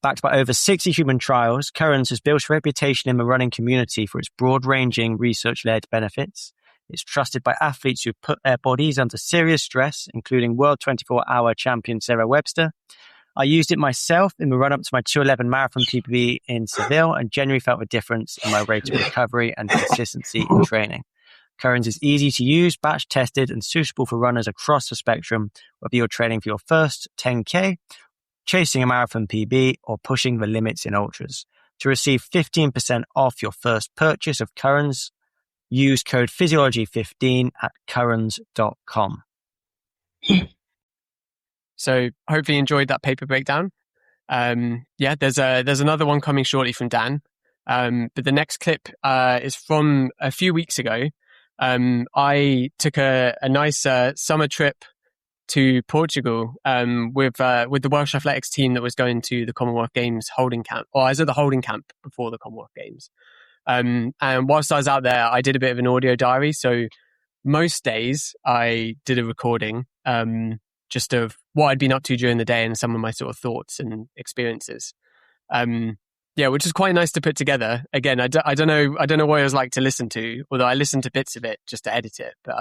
Backed by over 60 human trials, Currens has built a reputation in the running community for its broad-ranging research-led benefits. It's trusted by athletes who put their bodies under serious stress, including World 24-Hour champion Sarah Webster. I used it myself in the run-up to my 2:11 marathon PB in Seville, and genuinely felt a difference in my rate of recovery and consistency in training. Currens is easy to use, batch tested, and suitable for runners across the spectrum, whether you're training for your first 10K, chasing a marathon PB, or pushing the limits in ultras. To receive 15% off your first purchase of Currens, use code Physiology15 at currens.com. So hopefully you enjoyed that paper breakdown. There's another one coming shortly from Dan. But the next clip is from a few weeks ago. I took a nice summer trip to Portugal with the Welsh athletics team that was going to the Commonwealth Games holding camp. Or I was at the holding camp before the Commonwealth Games. And whilst I was out there, I did a bit of an audio diary. So most days I did a recording just of what I'd been up to during the day and some of my sort of thoughts and experiences. Which is quite nice to put together. Again, I don't know what it was like to listen to, although I listened to bits of it just to edit it. But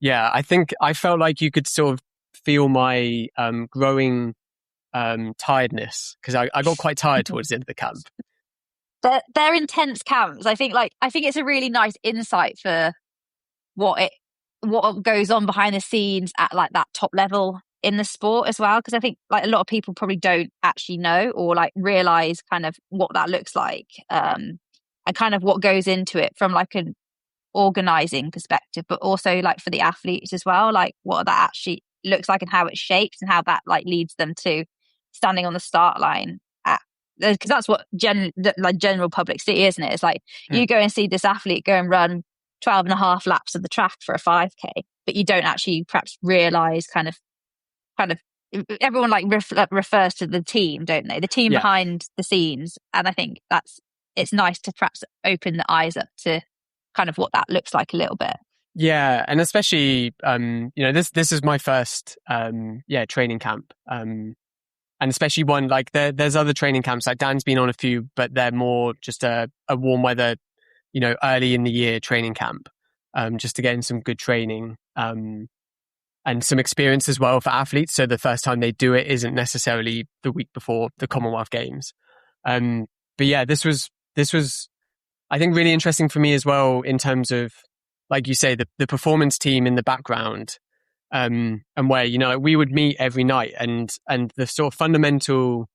I think I felt like you could sort of feel my growing tiredness, because I got quite tired towards the end of the camp. They're intense camps. I think it's a really nice insight for what goes on behind the scenes at like that top level in the sport as well, because I think like a lot of people probably don't actually know or like realize kind of what that looks like, and kind of what goes into it from like an organizing perspective, but also like for the athletes as well, like what that actually looks like and how it shapes and how that like leads them to standing on the start line, because that's what general public see, isn't it? It's like you go and see this athlete go and run 12 and a half laps of the track for a 5K, but you don't actually perhaps realize kind of everyone like refers to the team, don't they? The team behind the scenes. And I think it's nice to perhaps open the eyes up to kind of what that looks like a little bit. Yeah, and especially this is my first training camp, and especially one like there's other training camps like Dan's been on a few, but they're more just a warm weather, early in the year training camp, just to get in some good training, and some experience as well for athletes. So the first time they do it isn't necessarily the week before the Commonwealth Games. But yeah, this was I think really interesting for me as well in terms of, like you say, the performance team in the background, and where, we would meet every night, and the sort of fundamental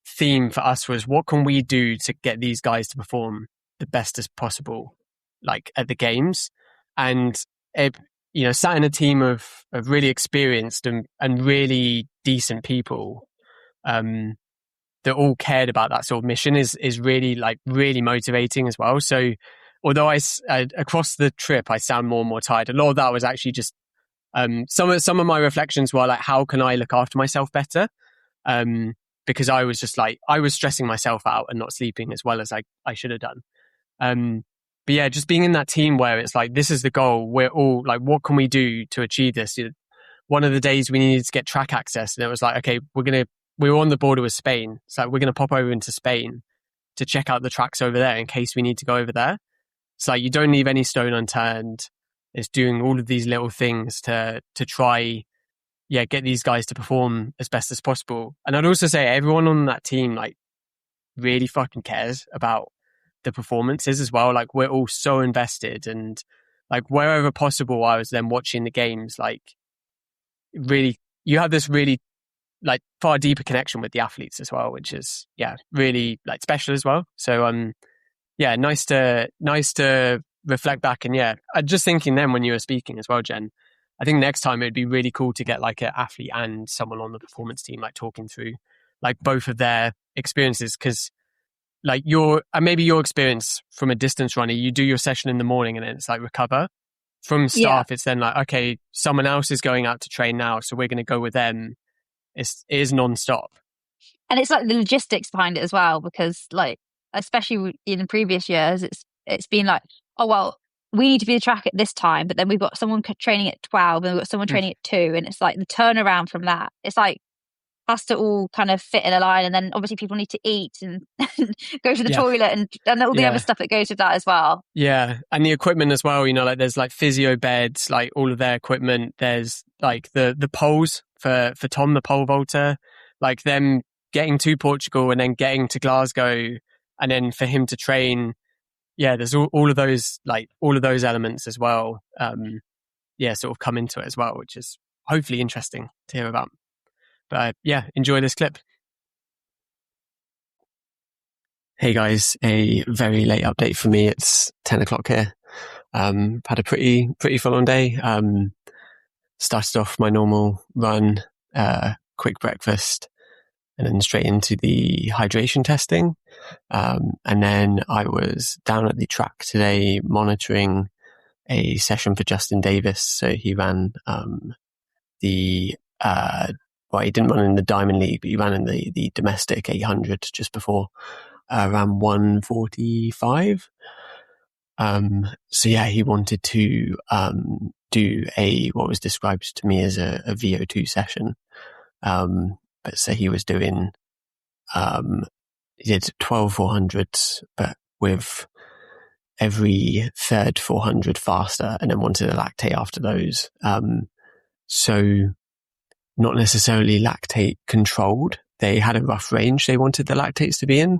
theme for us was, what can we do to get these guys to perform the best as possible, like at the games? And it, sat in a team of really experienced and really decent people, that all cared about that sort of mission is really really motivating as well. So although across the trip I sound more and more tired, a lot of that was actually just some of my reflections were like, how can I look after myself better? Because I was just I was stressing myself out and not sleeping as well as I should have done. But yeah, just being in that team where it's like, this is the goal. We're all like, what can we do to achieve this? One of the days we needed to get track access, and it was like, okay, we were on the border with Spain. So we're going to pop over into Spain to check out the tracks over there in case we need to go over there. So you don't leave any stone unturned. It's doing all of these little things to try, get these guys to perform as best as possible. And I'd also say everyone on that team, really fucking cares about the performances as well. Like, we're all so invested, and wherever possible, I was then watching the games. Really, you have this really far deeper connection with the athletes as well, which is really special as well. So nice to reflect back. And I'm just thinking then when you were speaking as well, Jen, I think next time it'd be really cool to get an athlete and someone on the performance team talking through both of their experiences, because maybe your experience from a distance runner, you do your session in the morning and then it's recover. From staff, it's then okay, someone else is going out to train now, so we're going to go with them. It is non-stop. And it's the logistics behind it as well, because especially in the previous years, it's been oh, well, we need to be the track at this time, but then we've got someone training at 12 and we've got someone training at 2. And it's the turnaround from that. It's has to all kind of fit in a line. And then obviously people need to eat and go to the toilet and all the other stuff that goes with that as well. Yeah. And the equipment as well, there's physio beds, all of their equipment. There's the poles for Tom, the pole vaulter, them getting to Portugal and then getting to Glasgow, and then for him to train. Yeah. There's all of those, all of those elements as well. Sort of come into it as well, which is hopefully interesting to hear about. But enjoy this clip. Hey guys, a very late update for me. It's 10 o'clock here. Had a pretty full on day. Started off my normal run, quick breakfast, and then straight into the hydration testing. And then I was down at the track today monitoring a session for Justin Davis. So he ran he didn't run in the Diamond League, but he ran in the domestic 800 just before, around 1:45. So he wanted to do what was described to me as a VO2 session. But so he was doing, he did 12 400s, but with every third 400 faster, and then wanted to lactate after those. So not necessarily lactate controlled. They had a rough range they wanted the lactates to be in.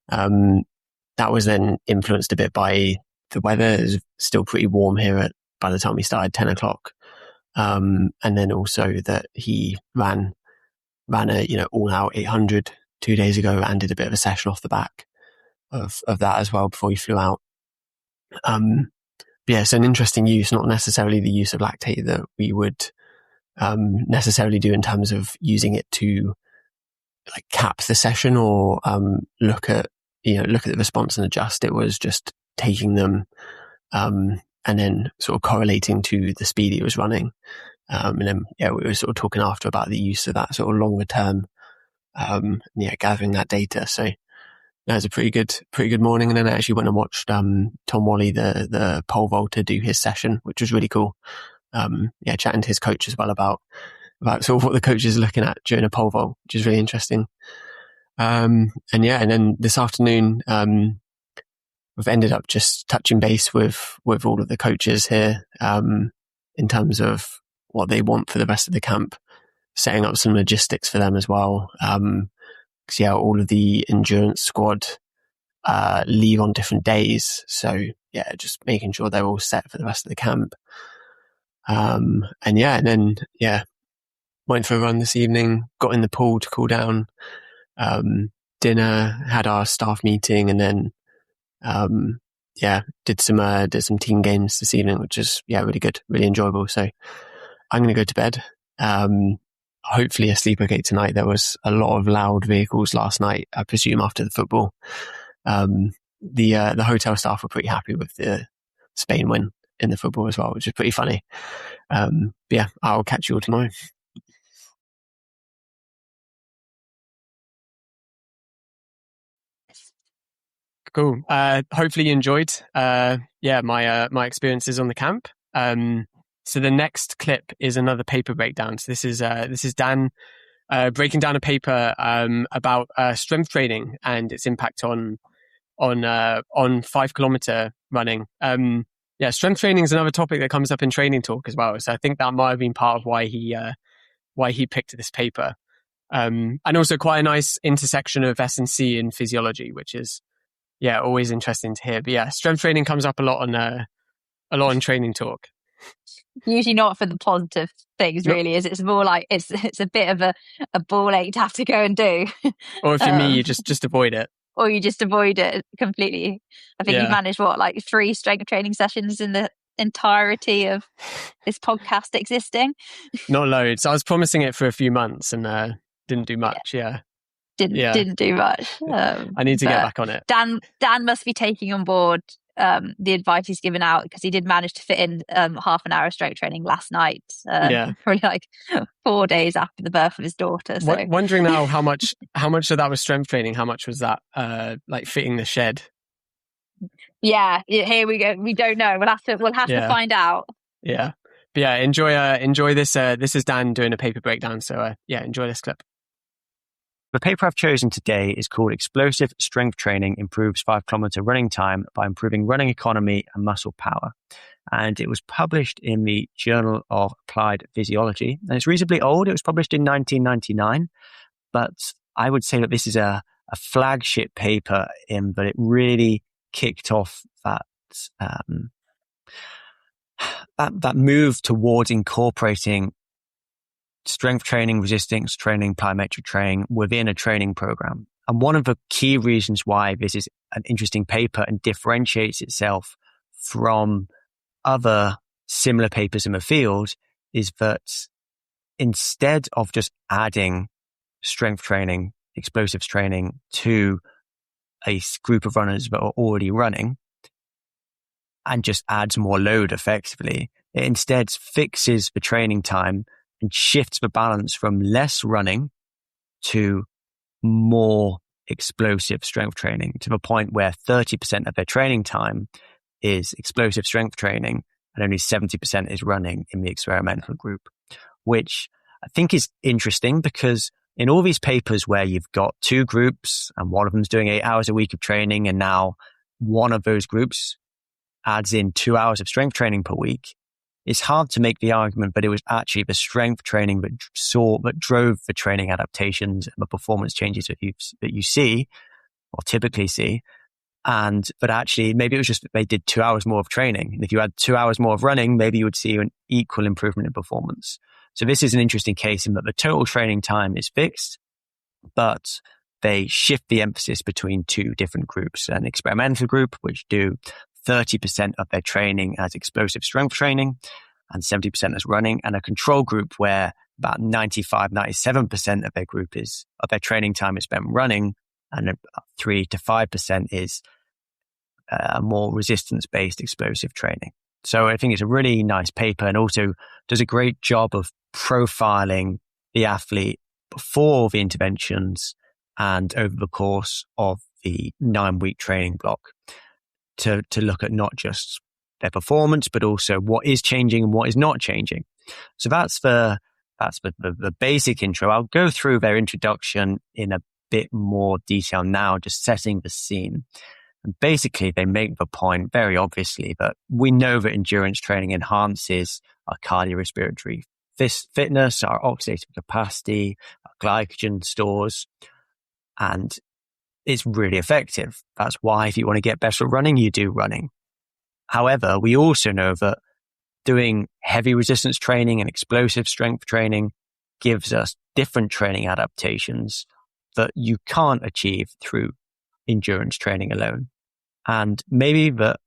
That was then influenced a bit by the weather. It was still pretty warm here by the time we started, 10 o'clock. And then also that he ran a, all out 800 2 days ago and did a bit of a session off the back of that as well before he flew out. It's an interesting use, not necessarily the use of lactate that we would necessarily do in terms of using it to cap the session or look at the response and adjust. It was just taking them and then sort of correlating to the speed he was running. And then we were sort of talking after about the use of that sort of longer term gathering that data. So That was a pretty good morning. And then I actually went and watched Tom Wally, the pole vaulter, do his session, which was really cool. Chatting to his coach as well about sort of what the coach is looking at during a pole vault, which is really interesting. And then this afternoon, we've ended up just touching base with all of the coaches here, in terms of what they want for the rest of the camp, setting up some logistics for them as well. Because all of the endurance squad leave on different days, so just making sure they're all set for the rest of the camp. And then went for a run this evening, got in the pool to cool down, dinner, had our staff meeting, and then did some team games this evening, which is really good, really enjoyable. So I'm going to go to bed. Hopefully a sleep okay tonight. There was a lot of loud vehicles last night, I presume after the football. The hotel staff were pretty happy with the Spain win in the football as well, which is pretty funny. I'll catch you all tomorrow. Cool. Hopefully you enjoyed my experiences on the camp. So the next clip is another paper breakdown. So this is Dan breaking down a paper about strength training and its impact on 5 kilometer running. Strength training is another topic that comes up in training talk as well. So I think that might have been part of why he picked this paper. And also quite a nice intersection of S&C and physiology, which is always interesting to hear. But strength training comes up a lot on training talk. Usually not for the positive things, really. Is it's more like it's a bit of a ball ache to have to go and do. Or if you're me, you just avoid it. Or you just avoid it completely. I think you've managed 3 strength training sessions in the entirety of this podcast existing. Not loads. I was promising it for a few months and didn't do much. Didn't do much. I need to get back on it. Dan must be taking on board the advice he's given out, because he did manage to fit in half an hour of strength training last night, probably 4 days after the birth of his daughter. So wondering now how much of that was strength training, how much was that fitting the shed? Here we go. We don't know. We'll have to find out. But enjoy this. This is Dan doing a paper breakdown, so enjoy this clip. The paper I've chosen today is called Explosive Strength Training Improves 5 kilometer Running Time by Improving Running Economy and Muscle Power. And it was published in the Journal of Applied Physiology. And it's reasonably old. It was published in 1999. But I would say that this is a flagship paper in that it really kicked off that move towards incorporating strength training, resistance training, plyometric training within a training program. And one of the key reasons why this is an interesting paper and differentiates itself from other similar papers in the field is that instead of just adding strength training, explosives training to a group of runners that are already running and just adds more load effectively, it instead fixes the training time and shifts the balance from less running to more explosive strength training, to the point where 30% of their training time is explosive strength training and only 70% is running in the experimental group, which I think is interesting because in all these papers where you've got 2 groups and one of them's doing 8 hours a week of training, and now one of those groups adds in 2 hours of strength training per week, it's hard to make the argument that it was actually the strength training that drove the training adaptations and the performance changes that you see or typically see. But actually, maybe it was just that they did 2 hours more of training. And if you had 2 hours more of running, maybe you would see an equal improvement in performance. So this is an interesting case in that the total training time is fixed, but they shift the emphasis between 2 different groups. An experimental group, which do 30% of their training as explosive strength training and 70% as running, and a control group where about 97% of their training time is spent running, and 3 to 5% is more resistance-based explosive training. So I think it's a really nice paper, and also does a great job of profiling the athlete before the interventions and over the course of the 9-week training block to look at not just their performance, but also what is changing and what is not changing. So that's the basic intro. I'll go through their introduction in a bit more detail now, just setting the scene. And basically, they make the point very obviously that we know that endurance training enhances our cardiorespiratory fitness, our oxidative capacity, our glycogen stores, and it's really effective. That's why if you want to get better at running, you do running. However, we also know that doing heavy resistance training and explosive strength training gives us different training adaptations that you can't achieve through endurance training alone. And maybe that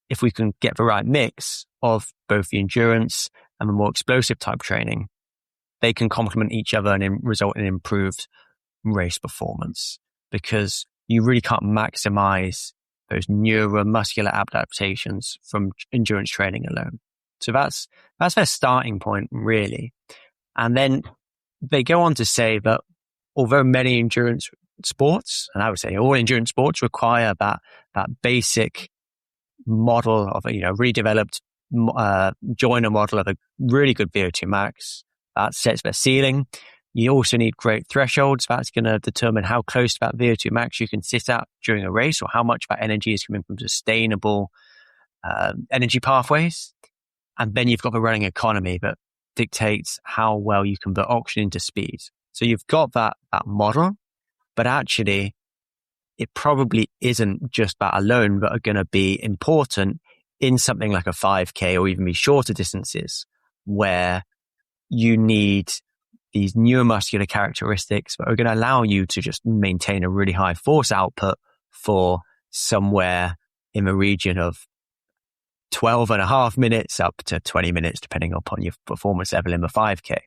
if we can get the right mix of both the endurance and the more explosive type training, they can complement each other and result in improved race performance, because you really can't maximize those neuromuscular adaptations from endurance training alone. So that's their starting point, really. And then they go on to say that although many endurance sports, and I would say all endurance sports, require that basic model of a really developed joiner model of a really good VO2 max that sets their ceiling. You also need great thresholds. That's going to determine how close to that VO2 max you can sit at during a race, or how much of that energy is coming from sustainable energy pathways. And then you've got the running economy that dictates how well you convert oxygen into speed. So you've got that model, but actually it probably isn't just that alone that are going to be important in something like a 5K or even be shorter distances, where you need these neuromuscular characteristics that are going to allow you to just maintain a really high force output for somewhere in the region of 12 and a half minutes up to 20 minutes, depending upon your performance level in the 5K.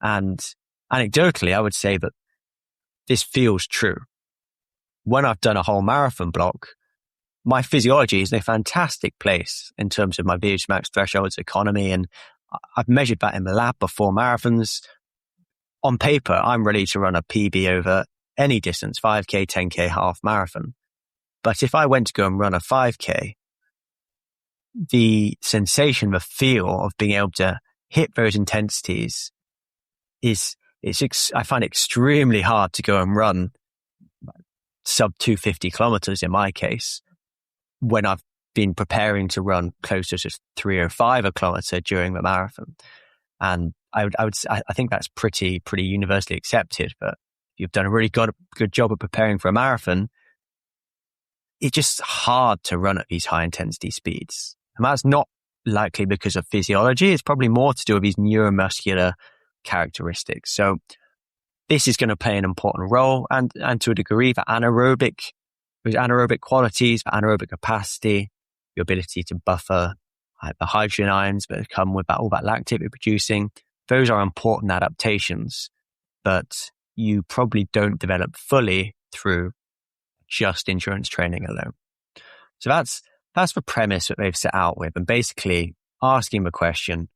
And anecdotally, I would say that this feels true. When I've done a whole marathon block, my physiology is in a fantastic place in terms of my VO2 max thresholds, economy, and I've measured that in the lab before marathons. On paper, I'm ready to run a PB over any distance, 5K, 10K, half marathon. But if I went to go and run a 5K, the sensation, the feel of being able to hit those intensities I find it extremely hard to go and run sub 250 kilometers in my case, when I've been preparing to run closer to 305 a kilometer during the marathon. And I think that's pretty universally accepted. But if you've done a really good job of preparing for a marathon, it's just hard to run at these high intensity speeds. And that's not likely because of physiology. It's probably more to do with these neuromuscular characteristics. So this is going to play an important role, and to a degree, the anaerobic qualities, the anaerobic capacity, your ability to buffer the hydrogen ions that come with all that lactate we're producing. Those are important adaptations, but you probably don't develop fully through just endurance training alone. So that's the premise that they've set out with, and basically asking the question,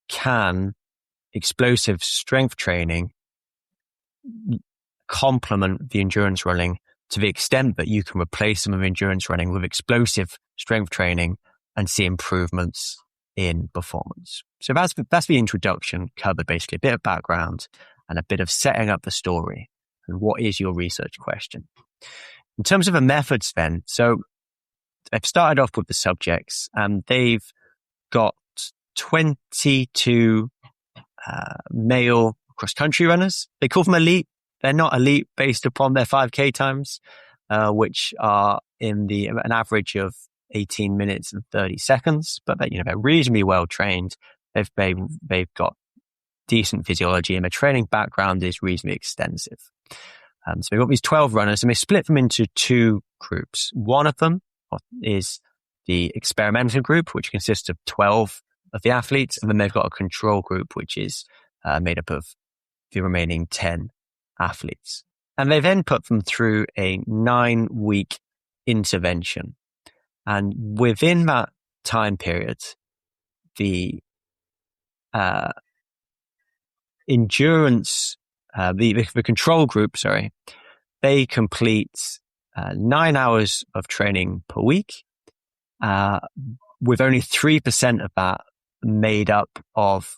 can explosive strength training complement the endurance running to the extent that you can replace some of endurance running with explosive strength training and see improvements in performance? So that's the introduction, covered basically a bit of background and a bit of setting up the story and what is your research question. In terms of the methods then, so they've started off with the subjects, and they've got 22 male cross-country runners. They call them elite. They're not elite based upon their 5K times, which are in an average of 18 minutes and 30 seconds. But they're reasonably well trained. They've got decent physiology, and their training background is reasonably extensive. So we've got these 12 runners, and we split them into two groups. One of them is the experimental group, which consists of 12 of the athletes, and then they've got a control group, which is made up of the remaining 10 athletes. And they then put them through a 9-week intervention. And within that time period, the endurance, the control group, they complete 9 hours of training per week, with only 3% of that made up of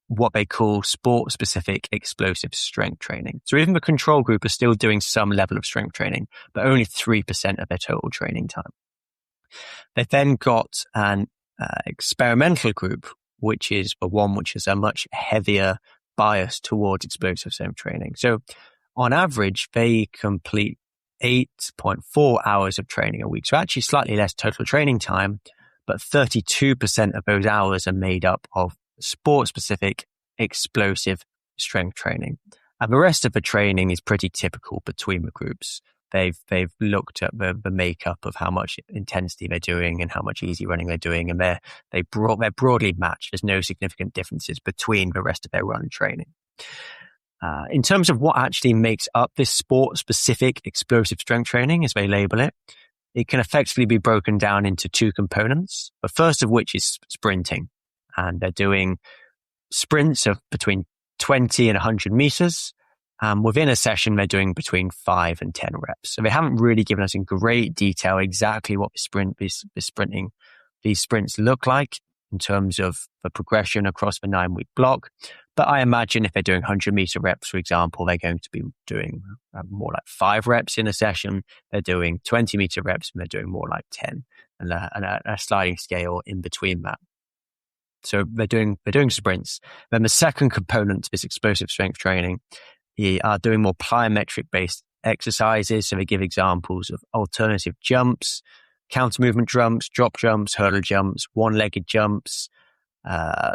what they call sport-specific explosive strength training. So even the control group are still doing some level of strength training, but only 3% of their total training time. They've then got an experimental group, which is the one which is a much heavier bias towards explosive strength training. So on average, they complete 8.4 hours of training a week. So actually slightly less total training time, but 32% of those hours are made up of sport-specific explosive strength training. And the rest of the training is pretty typical between the groups. They've looked at the makeup of how much intensity they're doing and how much easy running they're doing, and they're broadly matched. There's no significant differences between the rest of their run training. In terms of what actually makes up this sport-specific explosive strength training, as they label it, it can effectively be broken down into two components. The first of which is sprinting, and they're doing sprints of between 20 and 100 meters. Within a session, they're doing between 5 and 10 reps. So they haven't really given us in great detail exactly what these sprints look like in terms of the progression across the 9-week block. But I imagine if they're doing 100-meter reps, for example, they're going to be doing more like 5 reps in a session. They're doing 20-meter reps, and they're doing more like 10, and a sliding scale in between that. So they're doing sprints. Then the second component to this explosive strength training are doing more plyometric-based exercises. So they give examples of alternative jumps, counter movement jumps, drop jumps, hurdle jumps, one-legged jumps,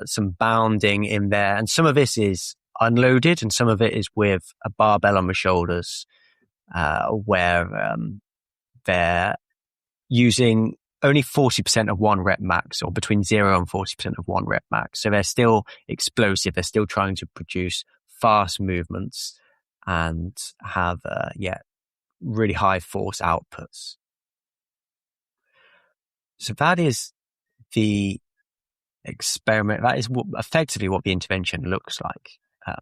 some bounding in there. And some of this is unloaded, and some of it is with a barbell on the shoulders, where they're using only 40% of 1 rep max, or between 0 and 40% of 1 rep max. So they're still explosive. They're still trying to produce fast movements and have, really high force outputs. So that is the experiment. That is effectively what the intervention looks like.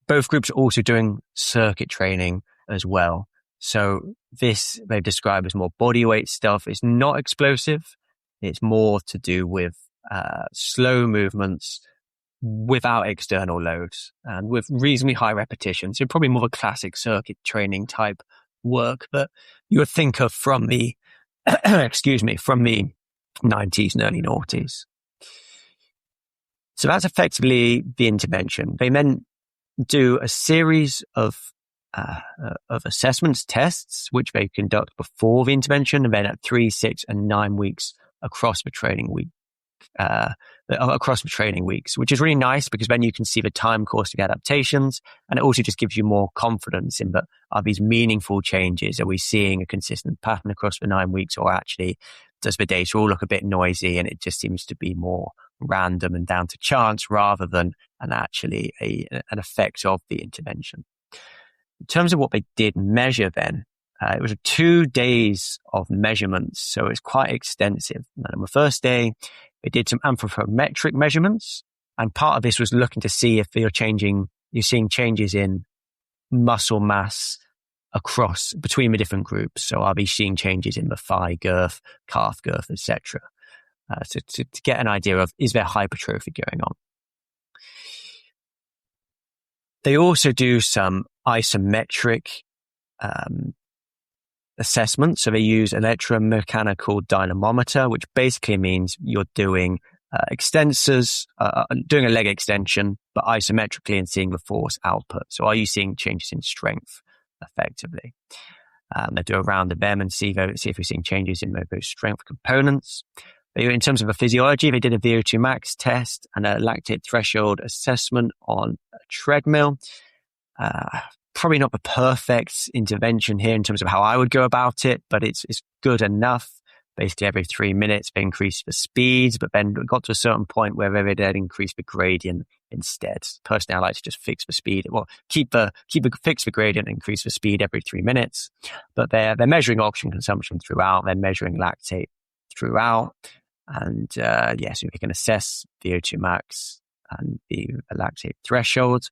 Both groups are also doing circuit training as well. So this they've described as more bodyweight stuff. It's not explosive. It's more to do with slow movements without external loads and with reasonably high repetition. So probably more of a classic circuit training type work that you would think of from the, from the 90s and early noughties. So that's effectively the intervention. They then do a series of assessments, tests, which they conduct before the intervention, and then at 3, 6, and 9 weeks across the training weeks, which is really nice because then you can see the time course of adaptations, and it also just gives you more confidence in that are these meaningful changes? Are we seeing a consistent pattern across the 9 weeks, or actually does the data all look a bit noisy and it just seems to be more random and down to chance rather than an effect of the intervention? In terms of what they did measure then, it was 2 days of measurements, so it's quite extensive. And on the first day, they did some anthropometric measurements, and part of this was looking to see if you're seeing changes in muscle mass between the different groups. So are they seeing changes in the thigh girth, calf girth, etc.? So to get an idea of, is there hypertrophy going on? They also do some isometric assessment. So they use electromechanical dynamometer, which basically means you're doing extensors, doing a leg extension, but isometrically and seeing the force output. So are you seeing changes in strength effectively? They do a round of them and see if we're seeing changes in those strength components. In terms of the physiology, they did a VO2 max test and a lactate threshold assessment on a treadmill. Probably not the perfect intervention here in terms of how I would go about it, but it's good enough. Basically, every 3 minutes, they increase the speeds, but then it got to a certain point where they did increase the gradient instead. Personally, I like to just fix the speed. Well, fix the gradient, increase the speed every 3 minutes. But they're measuring oxygen consumption throughout. They're measuring lactate throughout. And so we can assess VO2 max and the lactate threshold.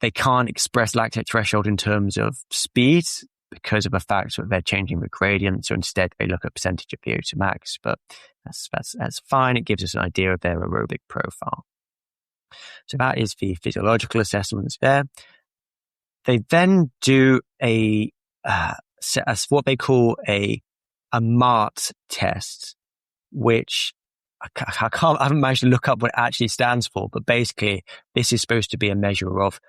They can't express lactate threshold in terms of speed. because of the fact that they're changing the gradient. So instead they look at percentage of VO2 max, but that's fine. It gives us an idea of their aerobic profile. So that is the physiological assessments there. They then do what they call a MART test, which I haven't managed to look up what it actually stands for, but basically this is supposed to be a measure of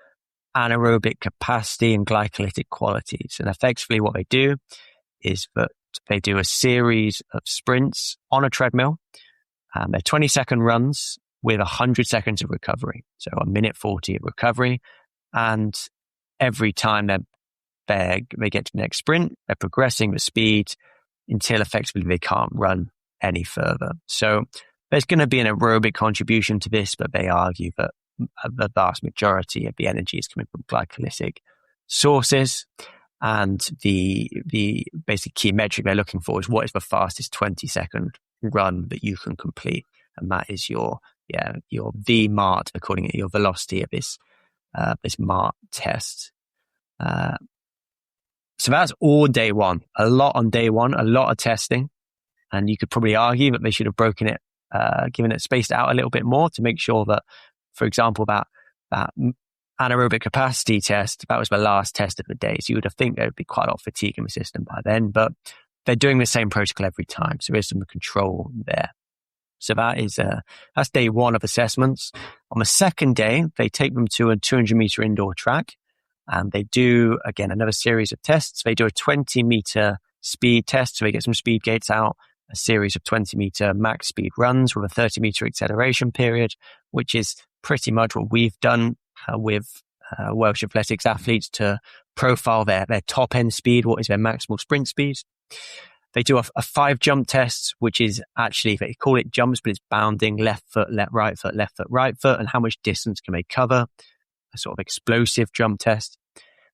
anaerobic capacity and glycolytic qualities. And effectively what they do is that they do a series of sprints on a treadmill. They're 20-second runs with 100 seconds of recovery. So a minute 40 of recovery. And every time they get to the next sprint, they're progressing the speed until effectively they can't run any further. So there's going to be an aerobic contribution to this, but they argue that the vast majority of the energy is coming from glycolytic sources. And the basic key metric they're looking for is what is the fastest 20-second run that you can complete. And that is your VMART, according to your velocity of this MART test. So that's all day one. A lot on day one, a lot of testing. And you could probably argue that they should have broken it, given it spaced out a little bit more to make sure that, for example, that anaerobic capacity test, that was the last test of the day. So you would have think there would be quite a lot of fatigue in the system by then, but they're doing the same protocol every time. So there's some control there. So that's day one of assessments. On the second day, they take them to a 200-meter indoor track, and they do, again, another series of tests. They do a 20-meter speed test, so they get some speed gates out, a series of 20-meter max speed runs with a 30-meter acceleration period, which is pretty much what we've done with Welsh Athletics athletes to profile their top-end speed, what is their maximal sprint speed. They do a 5-jump test, which is actually, they call it jumps, but it's bounding left foot, right foot, left foot, right foot, and how much distance can they cover, a sort of explosive jump test.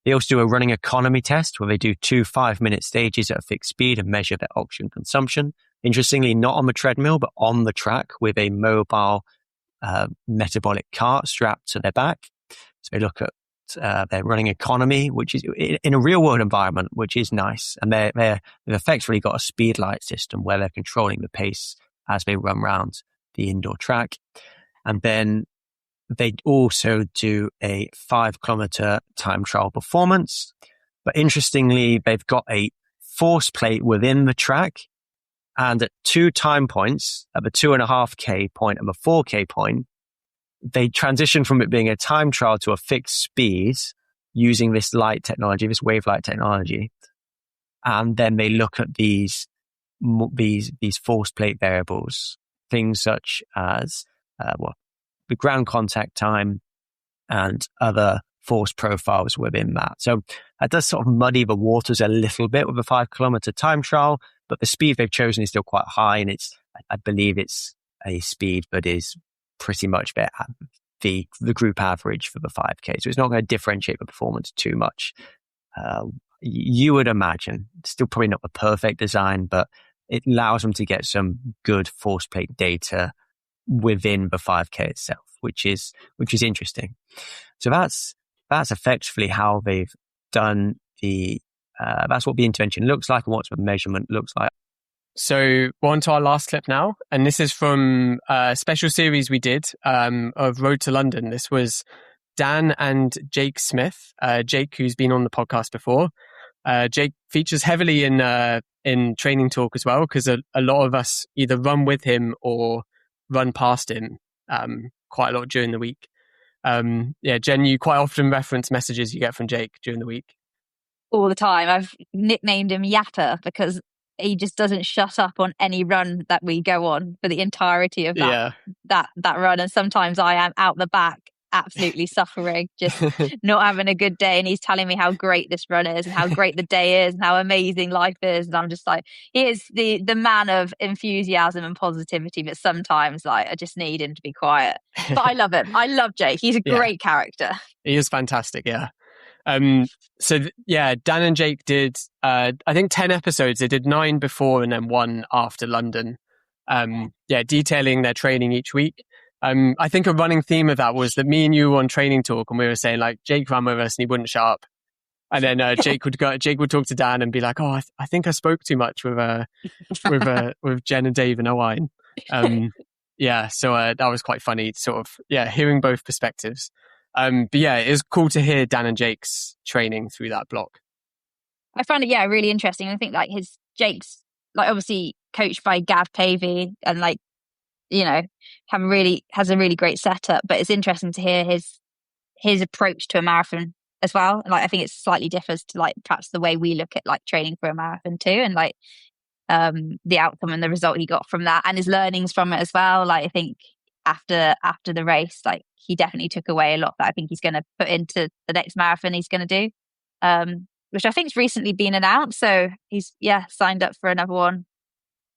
They also do a running economy test where they do 2 5-minute stages at a fixed speed and measure their oxygen consumption. Interestingly, not on the treadmill, but on the track with a mobile metabolic cart strapped to their back. So they look at their running economy, which is in a real world environment, which is nice. And they've effectively got a speed light system where they're controlling the pace as they run around the indoor track. And then they also do a 5-kilometer time trial performance. But interestingly, they've got a force plate within the track. And at 2 time points, at the 2.5K point and the 4K point, they transition from it being a time trial to a fixed speed using this light technology, this wave light technology. And then they look at these force plate variables, things such as the ground contact time and other force profiles within that. So that does sort of muddy the waters a little bit with a 5-kilometer time trial, but the speed they've chosen is still quite high, and I believe it's a speed that is pretty much the group average for the 5K. So it's not going to differentiate the performance too much. You would imagine, still probably not the perfect design, but it allows them to get some good force plate data within the 5K itself, which is interesting. So that's effectively how they've done that's what the intervention looks like and what the measurement looks like. So we're on to our last clip now, and this is from a special series we did of Road to London. This was Dan and Jake Smith. Jake, who's been on the podcast before. Jake features heavily in Training Talk as well, because a lot of us either run with him or run past him quite a lot during the week. Jen, you quite often reference messages you get from Jake during the week. All the time. I've nicknamed him Yapper because he just doesn't shut up on any run that we go on for the entirety of that run. And sometimes I am out the back, absolutely suffering, just not having a good day. And he's telling me how great this run is and how great the day is and how amazing life is. And I'm just like, he is the man of enthusiasm and positivity. But sometimes I just need him to be quiet. But I love him. I love Jake. He's a great character. He is fantastic. Yeah. Dan and Jake did, I think 10 episodes. They did 9 before and then 1 after London. Detailing their training each week. I think a running theme of that was that me and you were on Training Talk and we were saying like, Jake ran with us and he wouldn't shut up. And then Jake would talk to Dan and be like, "Oh, I think I spoke too much with Jen and Dave and Owain." So that was quite funny, sort of, hearing both perspectives. But yeah, it was cool to hear Dan and Jake's training through that block. I found it, really interesting. I think like Jake's like obviously coached by Gav Pavey and like, you know, has a really great setup, but it's interesting to hear his approach to a marathon as well. Like I think it slightly differs to like perhaps the way we look at like training for a marathon too, and like the outcome and the result he got from that and his learnings from it as well. Like I think after the race, like he definitely took away a lot that I think he's going to put into the next marathon he's going to do, which I think's recently been announced. So he's signed up for another one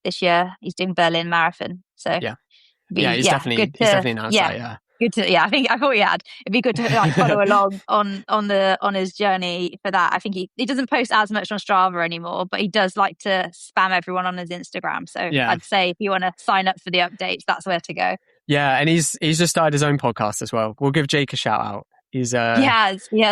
this year. He's doing Berlin Marathon. So he's definitely announced that. Yeah. Good to, I thought he had. It'd be good to like follow along on his journey for that. I think he doesn't post as much on Strava anymore, but he does like to spam everyone on his Instagram. So I'd say if you want to sign up for the updates, that's where to go. Yeah, and he's just started his own podcast as well. We'll give Jake a shout out. He has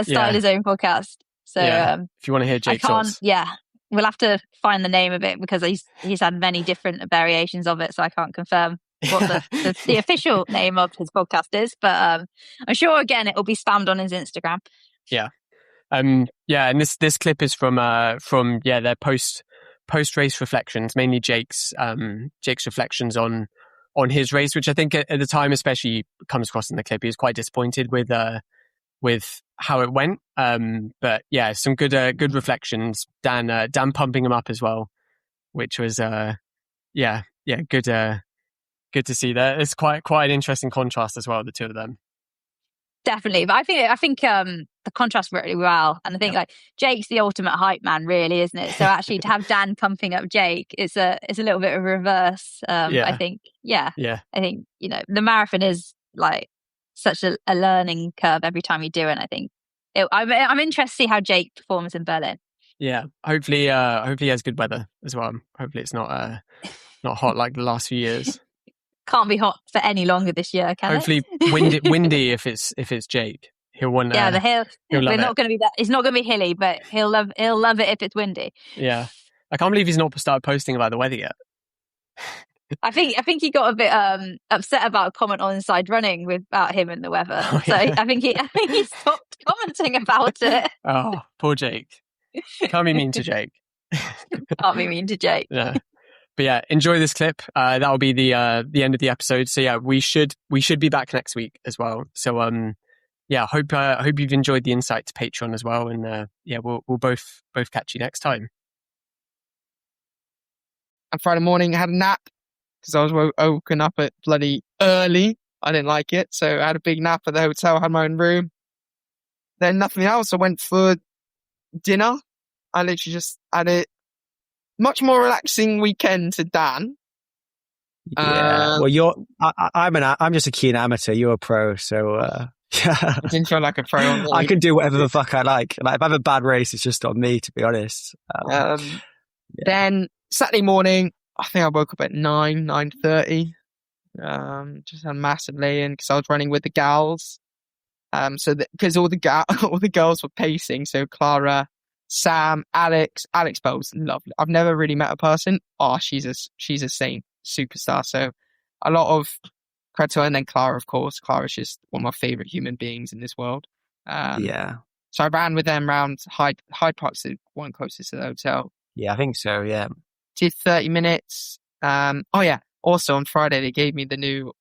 started his own podcast. So if you want to hear Jake's thoughts, we'll have to find the name of it because he's had many different variations of it, so I can't confirm what the official name of his podcast is, but I'm sure again it will be spammed on his Instagram. And this clip is from their post race reflections, mainly Jake's reflections on his race, which I think at the time especially comes across in the clip. He was quite disappointed with how it went, but some good reflections. Dan pumping him up as well, which was good to see that. It's quite an interesting contrast as well, the two of them. Definitely, but I think the contrast worked really well, and I think like Jake's the ultimate hype man, really, isn't it? So actually, to have Dan pumping up Jake, it's a little bit of a reverse. I think, I think the marathon is like such a learning curve every time you do it. And I think I'm interested to see how Jake performs in Berlin. Yeah, hopefully he has good weather as well. Hopefully it's not hot like the last few years. Can't be hot for any longer this year, can Hopefully it? windy if it's Jake. He'll want the hill. We're not going to be that. It's not going to be hilly, but he'll love it if it's windy. Yeah, I can't believe he's not started posting about the weather yet. I think he got a bit upset about a comment on Inside Running about him and the weather. Oh, yeah. So I think he stopped commenting about it. Oh, poor Jake. Can't be mean to Jake. Can't be mean to Jake. Yeah. But enjoy this clip. That will be the end of the episode. So we should be back next week as well. So hope you've enjoyed the insight to Patreon as well. And we'll both catch you next time. On Friday morning, I had a nap because I was woken up at bloody early. I didn't like it, so I had a big nap at the hotel. I had my own room. Then nothing else. I went for dinner. I literally just had it. Much more relaxing weekend to Dan. Yeah. Well, I'm just a keen amateur. You're a pro, so I didn't feel like a pro. On me. I can do whatever the fuck I like. Like if I have a bad race, it's just on me, to be honest. Then Saturday morning, I think I woke up at 9:30. Just had a massive lay-in because I was running with the gals. Because all the girls were pacing, so Clara, Sam, Alex Bell's lovely. I've never really met a person. Oh, she's a saint, superstar. So a lot of credit to her. And then Clara, of course. Clara's just one of my favorite human beings in this world. So I ran with them around Hyde Park's the one closest to the hotel. Yeah, I think so. Yeah, did 30 minutes. Also on Friday they gave me the new,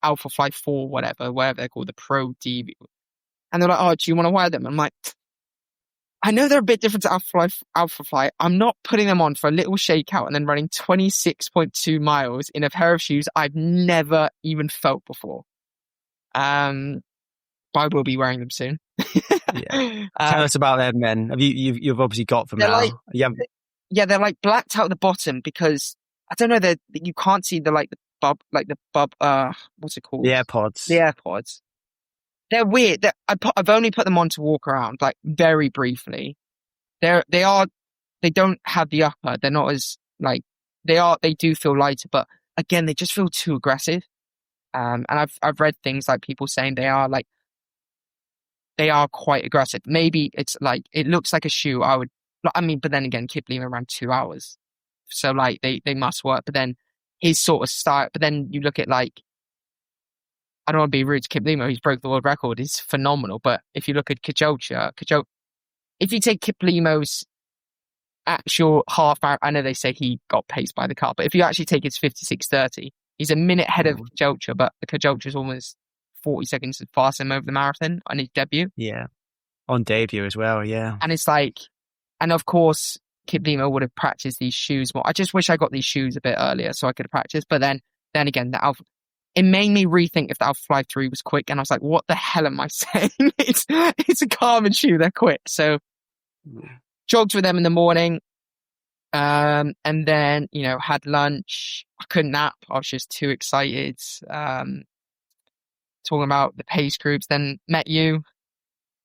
Alpha Fly 4, whatever they're called, the Pro DV. And they're like, "Oh, do you want to wear them?" I'm like, I know they're a bit different to Alpha Fly. I'm not putting them on for a little shakeout and then running 26.2 miles in a pair of shoes I've never even felt before. But I will be wearing them soon. Tell us about them, then. Have you've obviously got them now? They're like blacked out the bottom because I don't know, you can't see the bub. What's it called? The AirPods. The AirPods. They're weird. I've only put them on to walk around, like very briefly. They don't have the upper. They're not as they do feel lighter, but again, they just feel too aggressive. And I've read things like people saying they are like they are quite aggressive. Maybe it's like, it looks like a shoe. But then again, Kip Lima ran 2 hours. So like they must work. But then his sort of style, but then you look at like, I don't want to be rude to Kip Lima, he's broke the world record. He's phenomenal. But if you look at Kjolcha, if you take Kip Lima's actual half marathon, I know they say he got paced by the car, but if you actually take his 56:30, he's a minute ahead of Kjolcha, but the Kjolcha is almost 40 seconds faster than him over the marathon on his debut. Yeah. On debut as well, yeah. And it's like, and of course, Kip Lima would have practiced these shoes more. I just wish I got these shoes a bit earlier so I could have practiced. But then again, it made me rethink if the Alpha Fly 3 was quick. And I was like, what the hell am I saying? It's a Garmin shoe, they're quick. So jogged with them in the morning. And then, had lunch. I couldn't nap. I was just too excited. Talking about the pace groups, then met you,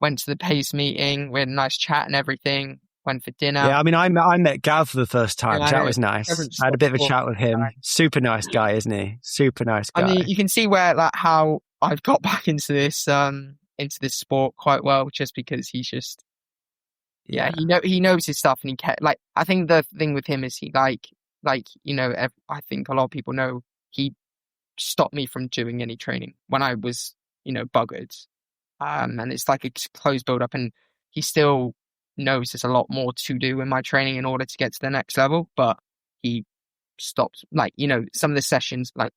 went to the pace meeting, we had a nice chat and everything, went for dinner. Yeah, I mean, I met Gav for the first time, so that was nice. I had a bit of a chat with him. Super nice guy, isn't he? Super nice guy. I mean, you can see where, like, how I've got back into this sport quite well, just because he's just, he knows his stuff, and I think the thing with him is he I think a lot of people know he stopped me from doing any training when I was, buggered. And it's like a closed build up, and he still knows there's a lot more to do in my training in order to get to the next level, but he stopped, some of the sessions, like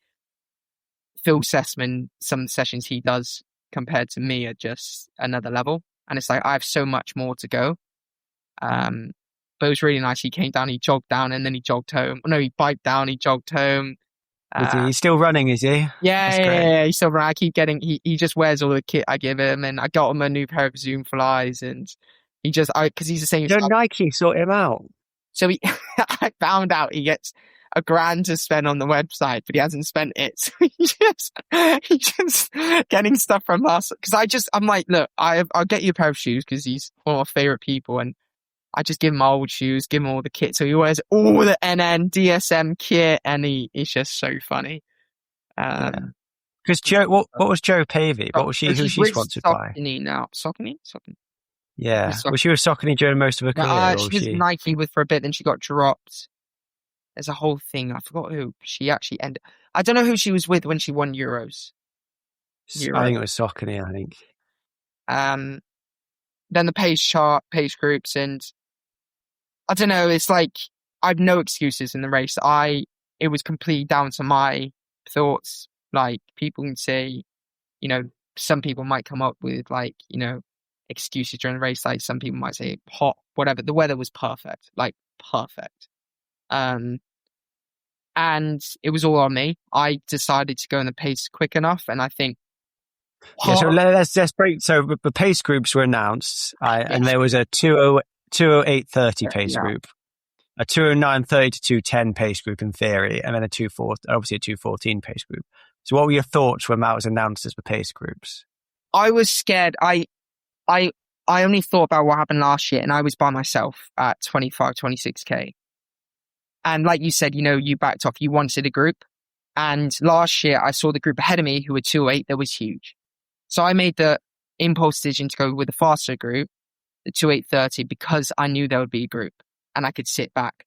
Phil Sessman, some sessions he does compared to me are just another level. And it's like, I have so much more to go. But it was really nice. He came down, he jogged down, and then he jogged home. No, he biked down, he jogged home. He's still running, is he? Yeah, he's still running. I keep getting, he just wears all the kit I give him, and I got him a new pair of Zoom Flies, and he just, because he's the same. Don't Nike sort him out? So I found out he gets $1,000 to spend on the website, but he hasn't spent it. So he's just getting stuff from us. Because I'm like, look, I'll get you a pair of shoes because he's one of my favorite people, and I just give him my old shoes, give him all the kit. So he wears all the NN DSM kit, and he's just so funny. Because Joe, what was Joe Pavey? What was she? Who's she sponsored by? Saucony. Yeah. Was she with Saucony during most of her career? She was Nike for a bit, then she got dropped. There's a whole thing. I forgot who she actually ended. I don't know who she was with when she won Euros. I think it was Saucony. I think. Then the pace groups, and I don't know. It's like I have no excuses in the race. It was completely down to my thoughts. Like, people can say, some people might come up with excuses during the race. Like, some people might say hot, whatever. The weather was perfect, like perfect. And it was all on me. I decided to go in the pace quick enough, and I think. Yeah, so let's break. So the pace groups were announced, and there was a 2:08:30 pace group, a 2:09:30 to 2:10 pace group in theory, and then obviously a 2:14 pace group. So what were your thoughts when that was announced as the pace groups? I was scared. I only thought about what happened last year, and I was by myself at 25, 26K. And like you said, you backed off. You wanted a group. And last year, I saw the group ahead of me who were 2:08 that was huge. So I made the impulse decision to go with the faster group, the 2:08:30, because I knew there would be a group and I could sit back.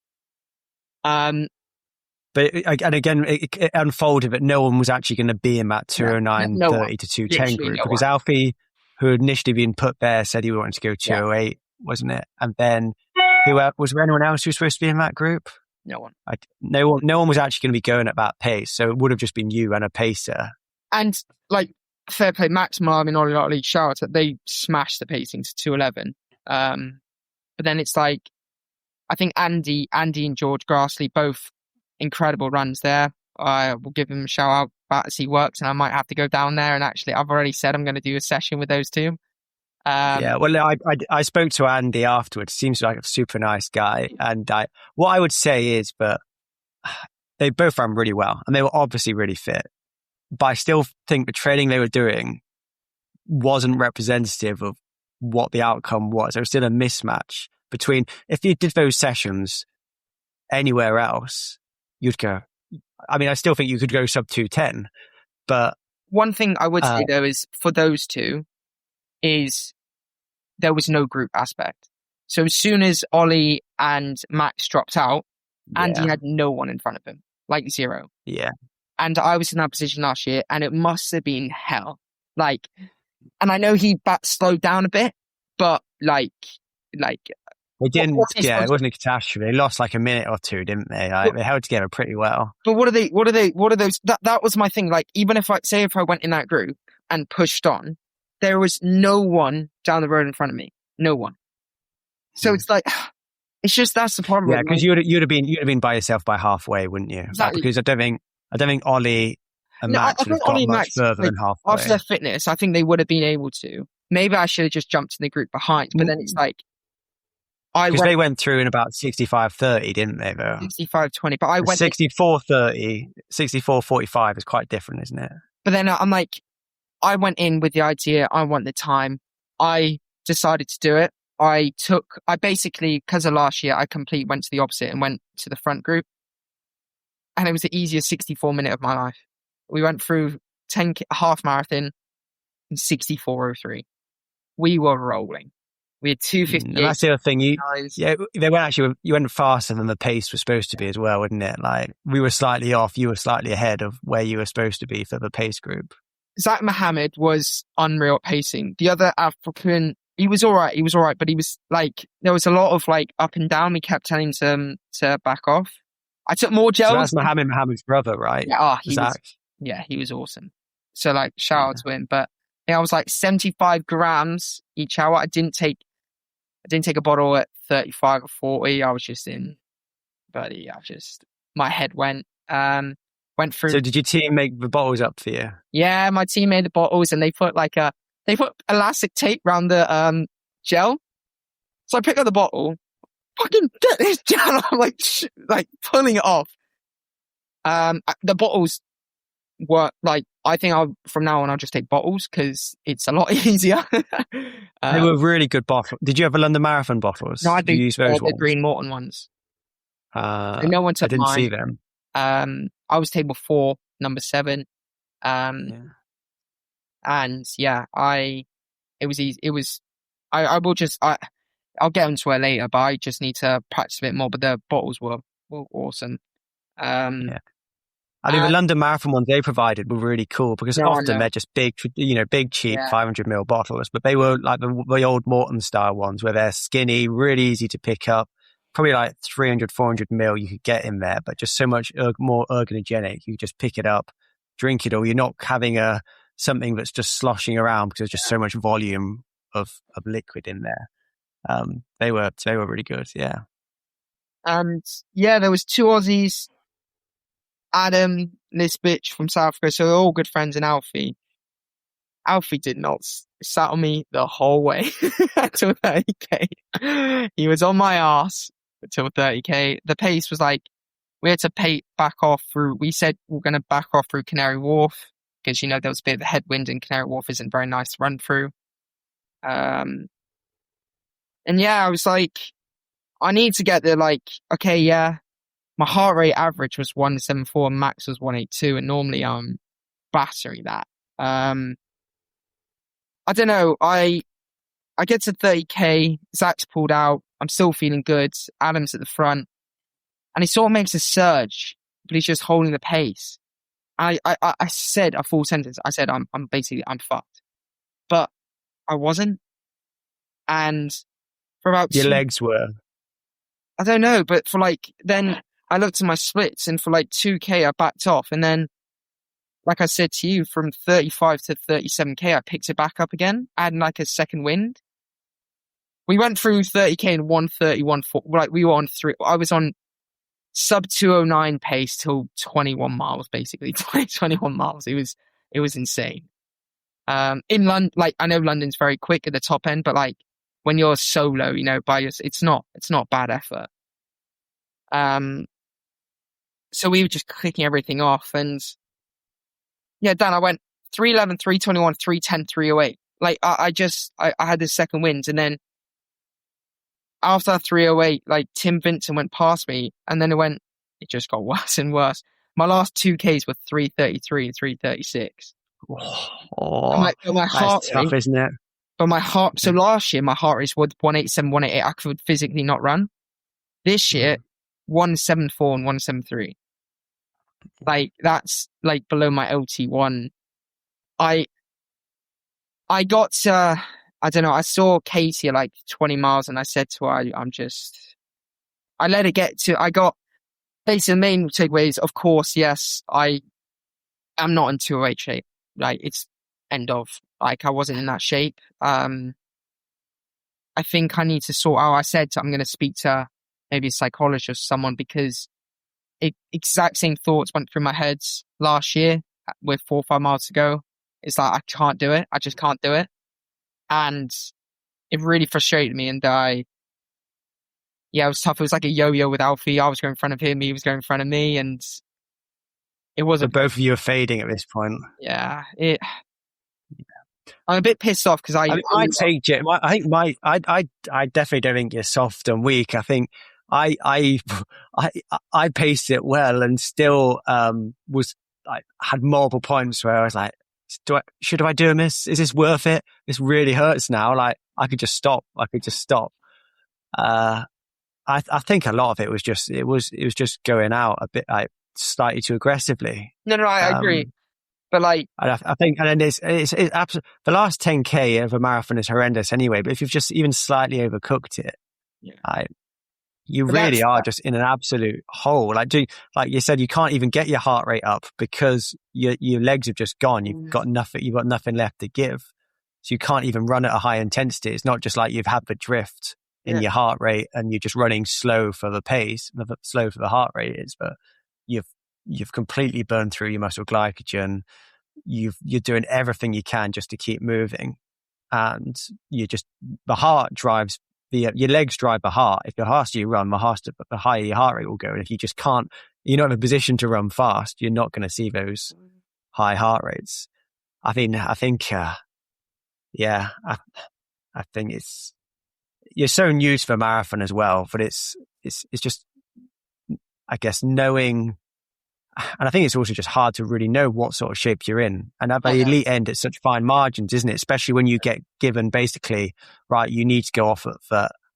But again, it unfolded that no one was actually going to be in that 2:09:30 to 2:10 group, because Alfie, who had initially been put there, said he wanted to go 2:08, wasn't it? And then was there anyone else who was supposed to be in that group? No one. No one was actually going to be going at that pace, so it would have just been you and a pacer. And fair play, Max Marvin and Ollie shout out, they smashed the pacing to 2:11. But then it's like, I think Andy and George Grassley, both incredible runs there. I will give him a shout out about as he works, and I might have to go down there. And actually, I've already said I'm going to do a session with those two. I spoke to Andy afterwards. Seems like a super nice guy. And what I would say is, but they both ran really well, and they were obviously really fit. But I still think the training they were doing wasn't representative of what the outcome was. There was still a mismatch between, if you did those sessions anywhere else, you'd go. I mean, I still think you could go sub 2:10, but one thing I would say though is, for those two, is there was no group aspect. So as soon as Ollie and Max dropped out, Andy had no one in front of him, like zero. Yeah. And I was in that position last year, and it must have been hell. Like, and I know he slowed down a bit, but like. They didn't. It wasn't a catastrophe. They lost like a minute or two, didn't they? Like, they held together pretty well. But what are those? That was my thing. Like, even if I went in that group and pushed on, there was no one down the road in front of me. No one. So it's like, it's just, that's the problem. Yeah, because you'd have been by yourself by halfway, wouldn't you? Exactly. Like, because I don't think Ollie and Max would have got much further than halfway. After their fitness, I think they would have been able to. Maybe I should have just jumped in the group behind, but then it's like, because they went through in about 65-30, didn't they, though? 65-20, but I went 64-30, 64-45 is quite different, isn't it? But then I'm like, I went in with the idea, I want the time. I decided to do it. I basically, because of last year, I went to the opposite and went to the front group. And it was the easiest 64 minute of my life. We went through 10 half marathon in 64:03. We were rolling. We had 2:58. That's the other thing. You went faster than the pace was supposed to be as well, wouldn't it? Like, we were slightly off. You were slightly ahead of where you were supposed to be for the pace group. Zach Mohammed was unreal at pacing. The other African, he was all right, but he was like, there was a lot of like up and down. We kept telling him to back off. I took more gels. So that's Mohammed's brother, right? Yeah, he was awesome. So like, shout out to him. But I was like 75 grams each hour. I didn't take a bottle at 35 or 40. I was just in, buddy. My head went through. So did your team make the bottles up for you? Yeah, my team made the bottles, and they put elastic tape around the gel. So I pick up the bottle, fucking get this gel. I'm like pulling it off. The bottles were like, I think from now on I'll just take bottles because it's a lot easier. They were really good bottles. Did you have a London Marathon bottles? No, I did you use those ones? The Green Morton ones. No one took mine. I didn't see them. I was table 4, number 7. And yeah, it was easy. It was, I'll get into it later, but I just need to practice a bit more. But the bottles were awesome. I think the London Marathon ones they provided were really cool because often they're just big, cheap 500ml bottles, but they were like the old Morton style ones where they're skinny, really easy to pick up, probably like 300-400ml you could get in there, but just so much more ergonogenic. You just pick it up, drink it, or you're not having something that's just sloshing around because there's just so much volume of liquid in there. They were really good, yeah. And yeah, there was 2 Aussies. Adam, this bitch from South Africa, so they're all good friends, and Alfie. Alfie did not sat on me the whole way until 30k. He was on my ass until 30k. The pace was like, we had to back off through, we said we're going to back off through Canary Wharf, because, there was a bit of a headwind and Canary Wharf isn't very nice to run through. And yeah, I was like, I need to get there, like, okay, yeah. My heart rate average was 174 and max was 182, and normally I'm battering that. I don't know. I get to 30k. Zach's pulled out. I'm still feeling good. Adam's at the front, and he sort of makes a surge, but he's just holding the pace. I said a full sentence. I said I'm fucked, but I wasn't. And for about your legs were. I don't know, but for then. I looked at my splits, and for 2k, I backed off. And then, like I said to you, from 35 to 37k, I picked it back up again, adding a second wind. We went through 30k in 1:31. We were on 3. I was on sub 209 pace till 21 miles, basically 21 miles. It was insane. In London, I know London's very quick at the top end, but when you're solo, by yourself, it's not bad effort. So we were just clicking everything off, and yeah, Dan, I went 311, 321, 310, 308. I had this second wind, and then after 308, Tim Vincent went past me, and then it just got worse and worse. My last 2Ks were 333 and 336. My heart that's tough, isn't it? But so last year, my heart rate was 187, 188. I could physically not run. This year, 174 and 173. Like, that's like below my LT1. I got to, I don't know, I saw Katie at like 20 miles and I said to her, I let it get to, basically the main takeaways, of course, yes, I am not in 208 shape. Like, it's end of, like, I wasn't in that shape. I think I need to sort out, I said I'm going to speak to maybe a psychologist or someone, because exact same thoughts went through my head last year with 4 or 5 miles to go. It's like, I can't do it. I just can't do it. And it really frustrated me. And it was tough. It was like a yo-yo with Alfie. I was going in front of him. He was going in front of me. And it wasn't. So both of you are fading at this point. Yeah. I'm a bit pissed off because I take it. I definitely don't think you're soft and weak. I think I paced it well and still was like had multiple points where I was like, should I do this? Is this worth it? This really hurts now. Like, I could just stop. I think a lot of it was just just going out a bit like slightly too aggressively. No, I agree. But like, I think, and then it's absolutely, the last 10K of a marathon is horrendous anyway. But if you've just even slightly overcooked it, you really are just in an absolute hole. Like you said, you can't even get your heart rate up because your legs have just gone. You've got nothing left to give. So you can't even run at a high intensity. It's not just like you've had the drift in your heart rate and you're just running slow for the pace, slow for the heart rate is, but you've completely burned through your muscle glycogen. You're doing everything you can just to keep moving, and the heart drives your legs drive the heart. If the faster you run, the higher your heart rate will go. And if you just can't, you're not in a position to run fast, you're not going to see those high heart rates. I think you're so new to the marathon as well, but it's just, I guess, knowing, and I think it's also just hard to really know what sort of shape you're in. And at the elite end, it's such fine margins, isn't it? Especially when you get given basically, right, you need to go off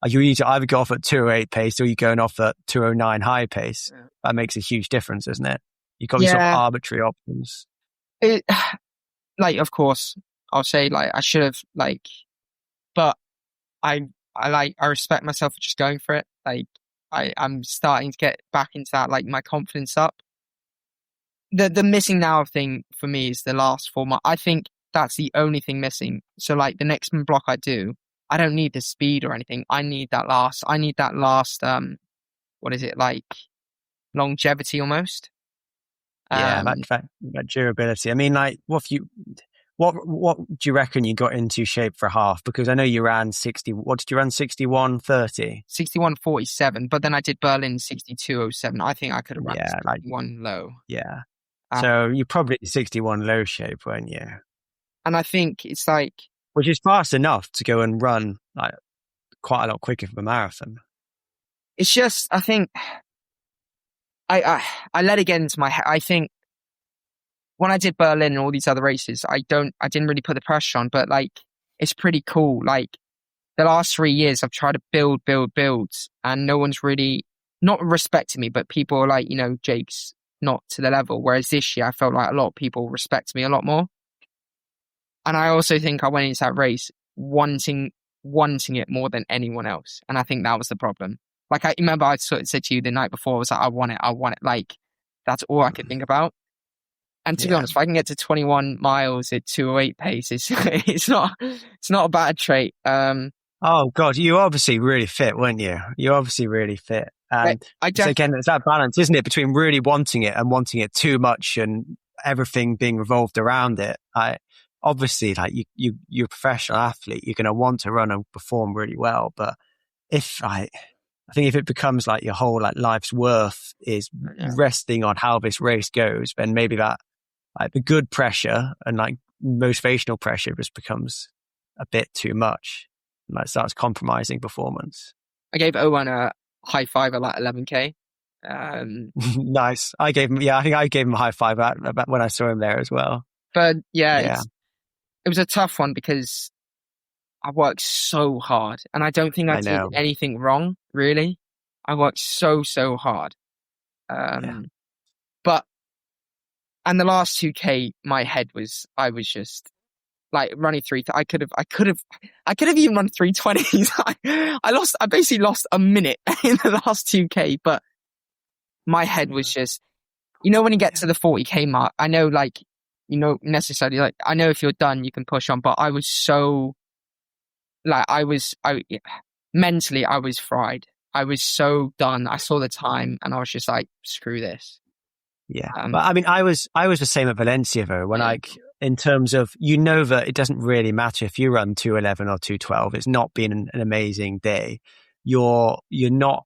you need to either go off at 208 pace or you're going off at 209 high pace. Yeah. That makes a huge difference, isn't it? You've got these sort of arbitrary options. Of course, I'll say like I should have but I respect myself for just going for it. Like I'm starting to get back into that, like my confidence up. The missing now thing for me is the last 4 months. I think that's the only thing missing. So like the next block I do, I don't need the speed or anything. I need that last, what is it, like longevity almost? That durability. I mean, like what do you reckon you got into shape for half? Because I know you ran 60, what did you run, 61:30? 61:47, but then I did Berlin 62:07. I think I could have run 61 low. Yeah. So you're probably 61 low shape, weren't you? And I think it's like, which is fast enough to go and run like quite a lot quicker for the marathon. It's just, I think I let it get into my head. I think when I did Berlin and all these other races, I didn't really put the pressure on, but like, it's pretty cool. Like the last 3 years I've tried to build, and no one's really not respecting me, but people are like, Jake's not to the level. Whereas this year I felt like a lot of people respect me a lot more. And I also think I went into that race wanting it more than anyone else. And I think that was the problem. Like I remember I sort of said to you the night before, I was like, I want it. Like that's all I could think about. And to be honest, if I can get to 21 miles at 208 pace, it's not a bad trait. Oh God, you obviously really fit, weren't you? You're obviously really fit. And so again, it's that balance, isn't it, between really wanting it and wanting it too much and everything being revolved around it. Obviously, like you're a professional athlete, you're going to want to run and perform really well. But I think if it becomes like your whole like life's worth is resting on how this race goes, then maybe that like the good pressure and like motivational pressure just becomes a bit too much. Like starts compromising performance. I gave Owen a high five at like 11K. Nice. I think I gave him a high five when I saw him there as well. But it was a tough one because I worked so hard, and I don't think I did anything wrong, really. I worked so hard. But, and the last 2K, my head was, I was just like running I could have even run 320s. I basically lost a minute in the last 2K, but my head was just, when you get to the 40K mark, I know, like, necessarily, like, I know if you're done, you can push on, but I was so, like, mentally, I was fried. I was so done. I saw the time and I was just like, screw this. Yeah. But I mean, I was the same at Valencia though, when in terms of, that it doesn't really matter if you run 2:11 or 2:12. It's not been an amazing day. You're not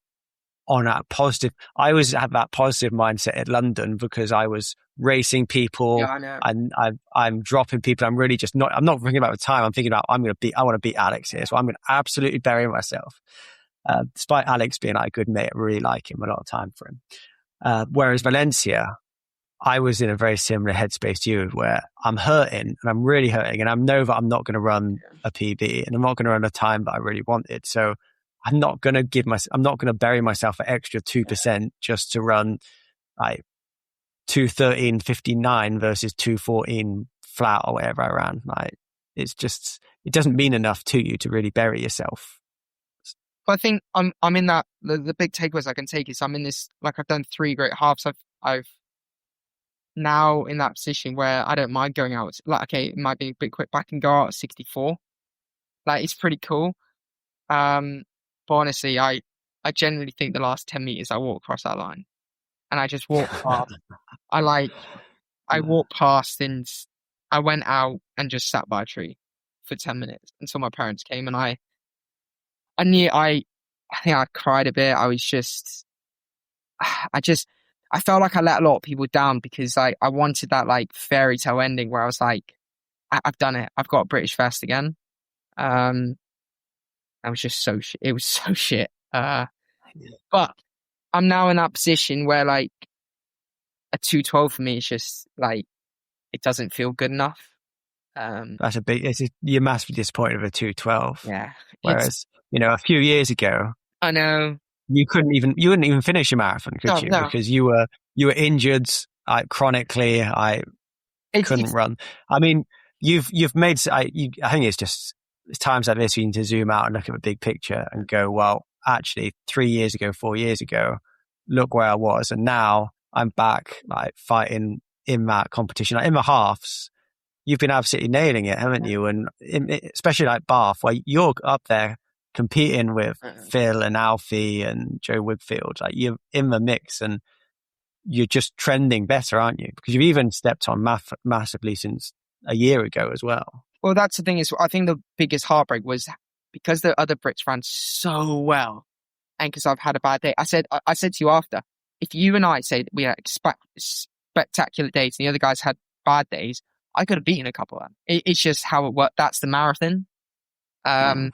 on that positive. I always had that positive mindset at London because I was racing people. Yeah, I know. And I'm dropping people. I'm really just not, I'm not thinking about the time. I'm thinking about, I want to beat Alex here. So I'm going to absolutely bury myself. Despite Alex being like a good mate, I really like him, a lot of time for him. Whereas Valencia, I was in a very similar headspace to you where I'm hurting and I'm really hurting and I know that I'm not going to run a PB and I'm not going to run a time that I really wanted. So I'm not going to bury myself an extra 2% just to run like 2:13.59 versus 2:14 flat or whatever I ran. Like, it's just, it doesn't mean enough to you to really bury yourself. I think I'm in that, the big takeaways I can take is I'm in this, like, I've done 3 great halves. I've now in that position where I don't mind going out. Like, okay, it might be a bit quick, but I can go out at 64. Like, it's pretty cool. But honestly, I generally think the last 10 meters I walk across that line and I just walk past. I walked past and I went out and just sat by a tree for 10 minutes until my parents came, and I think I cried a bit. I was just, I felt like I let a lot of people down because I wanted that like fairy tale ending where I was like, I've done it. I've got a British vest again. I was just it was so shit. But I'm now in that position where like a 2:12 for me is just like, it doesn't feel good enough. That's you're massively disappointed with a 2:12. Yeah. Whereas, a few years ago, I know you wouldn't even finish a marathon, could you? No. Because you were injured chronically. I couldn't run. I mean, you've made. I think it's times like this you need to zoom out and look at the big picture and go, well, actually, 3 years ago, 4 years ago, look where I was, and now I'm back like fighting in that competition, like in the halves. You've been absolutely nailing it, haven't you? And especially like Bath, where you're up there competing with Phil and Alfie and Joe Whitfield, like you're in the mix and you're just trending better, aren't you? Because you've even stepped on massively since a year ago as well. Well, that's the thing is, I think the biggest heartbreak was because the other Brits ran so well, and because I've had a bad day. I said to you after, if you and I said we had spectacular days and the other guys had bad days, I could have beaten a couple of them. It's just how it worked. That's the marathon. And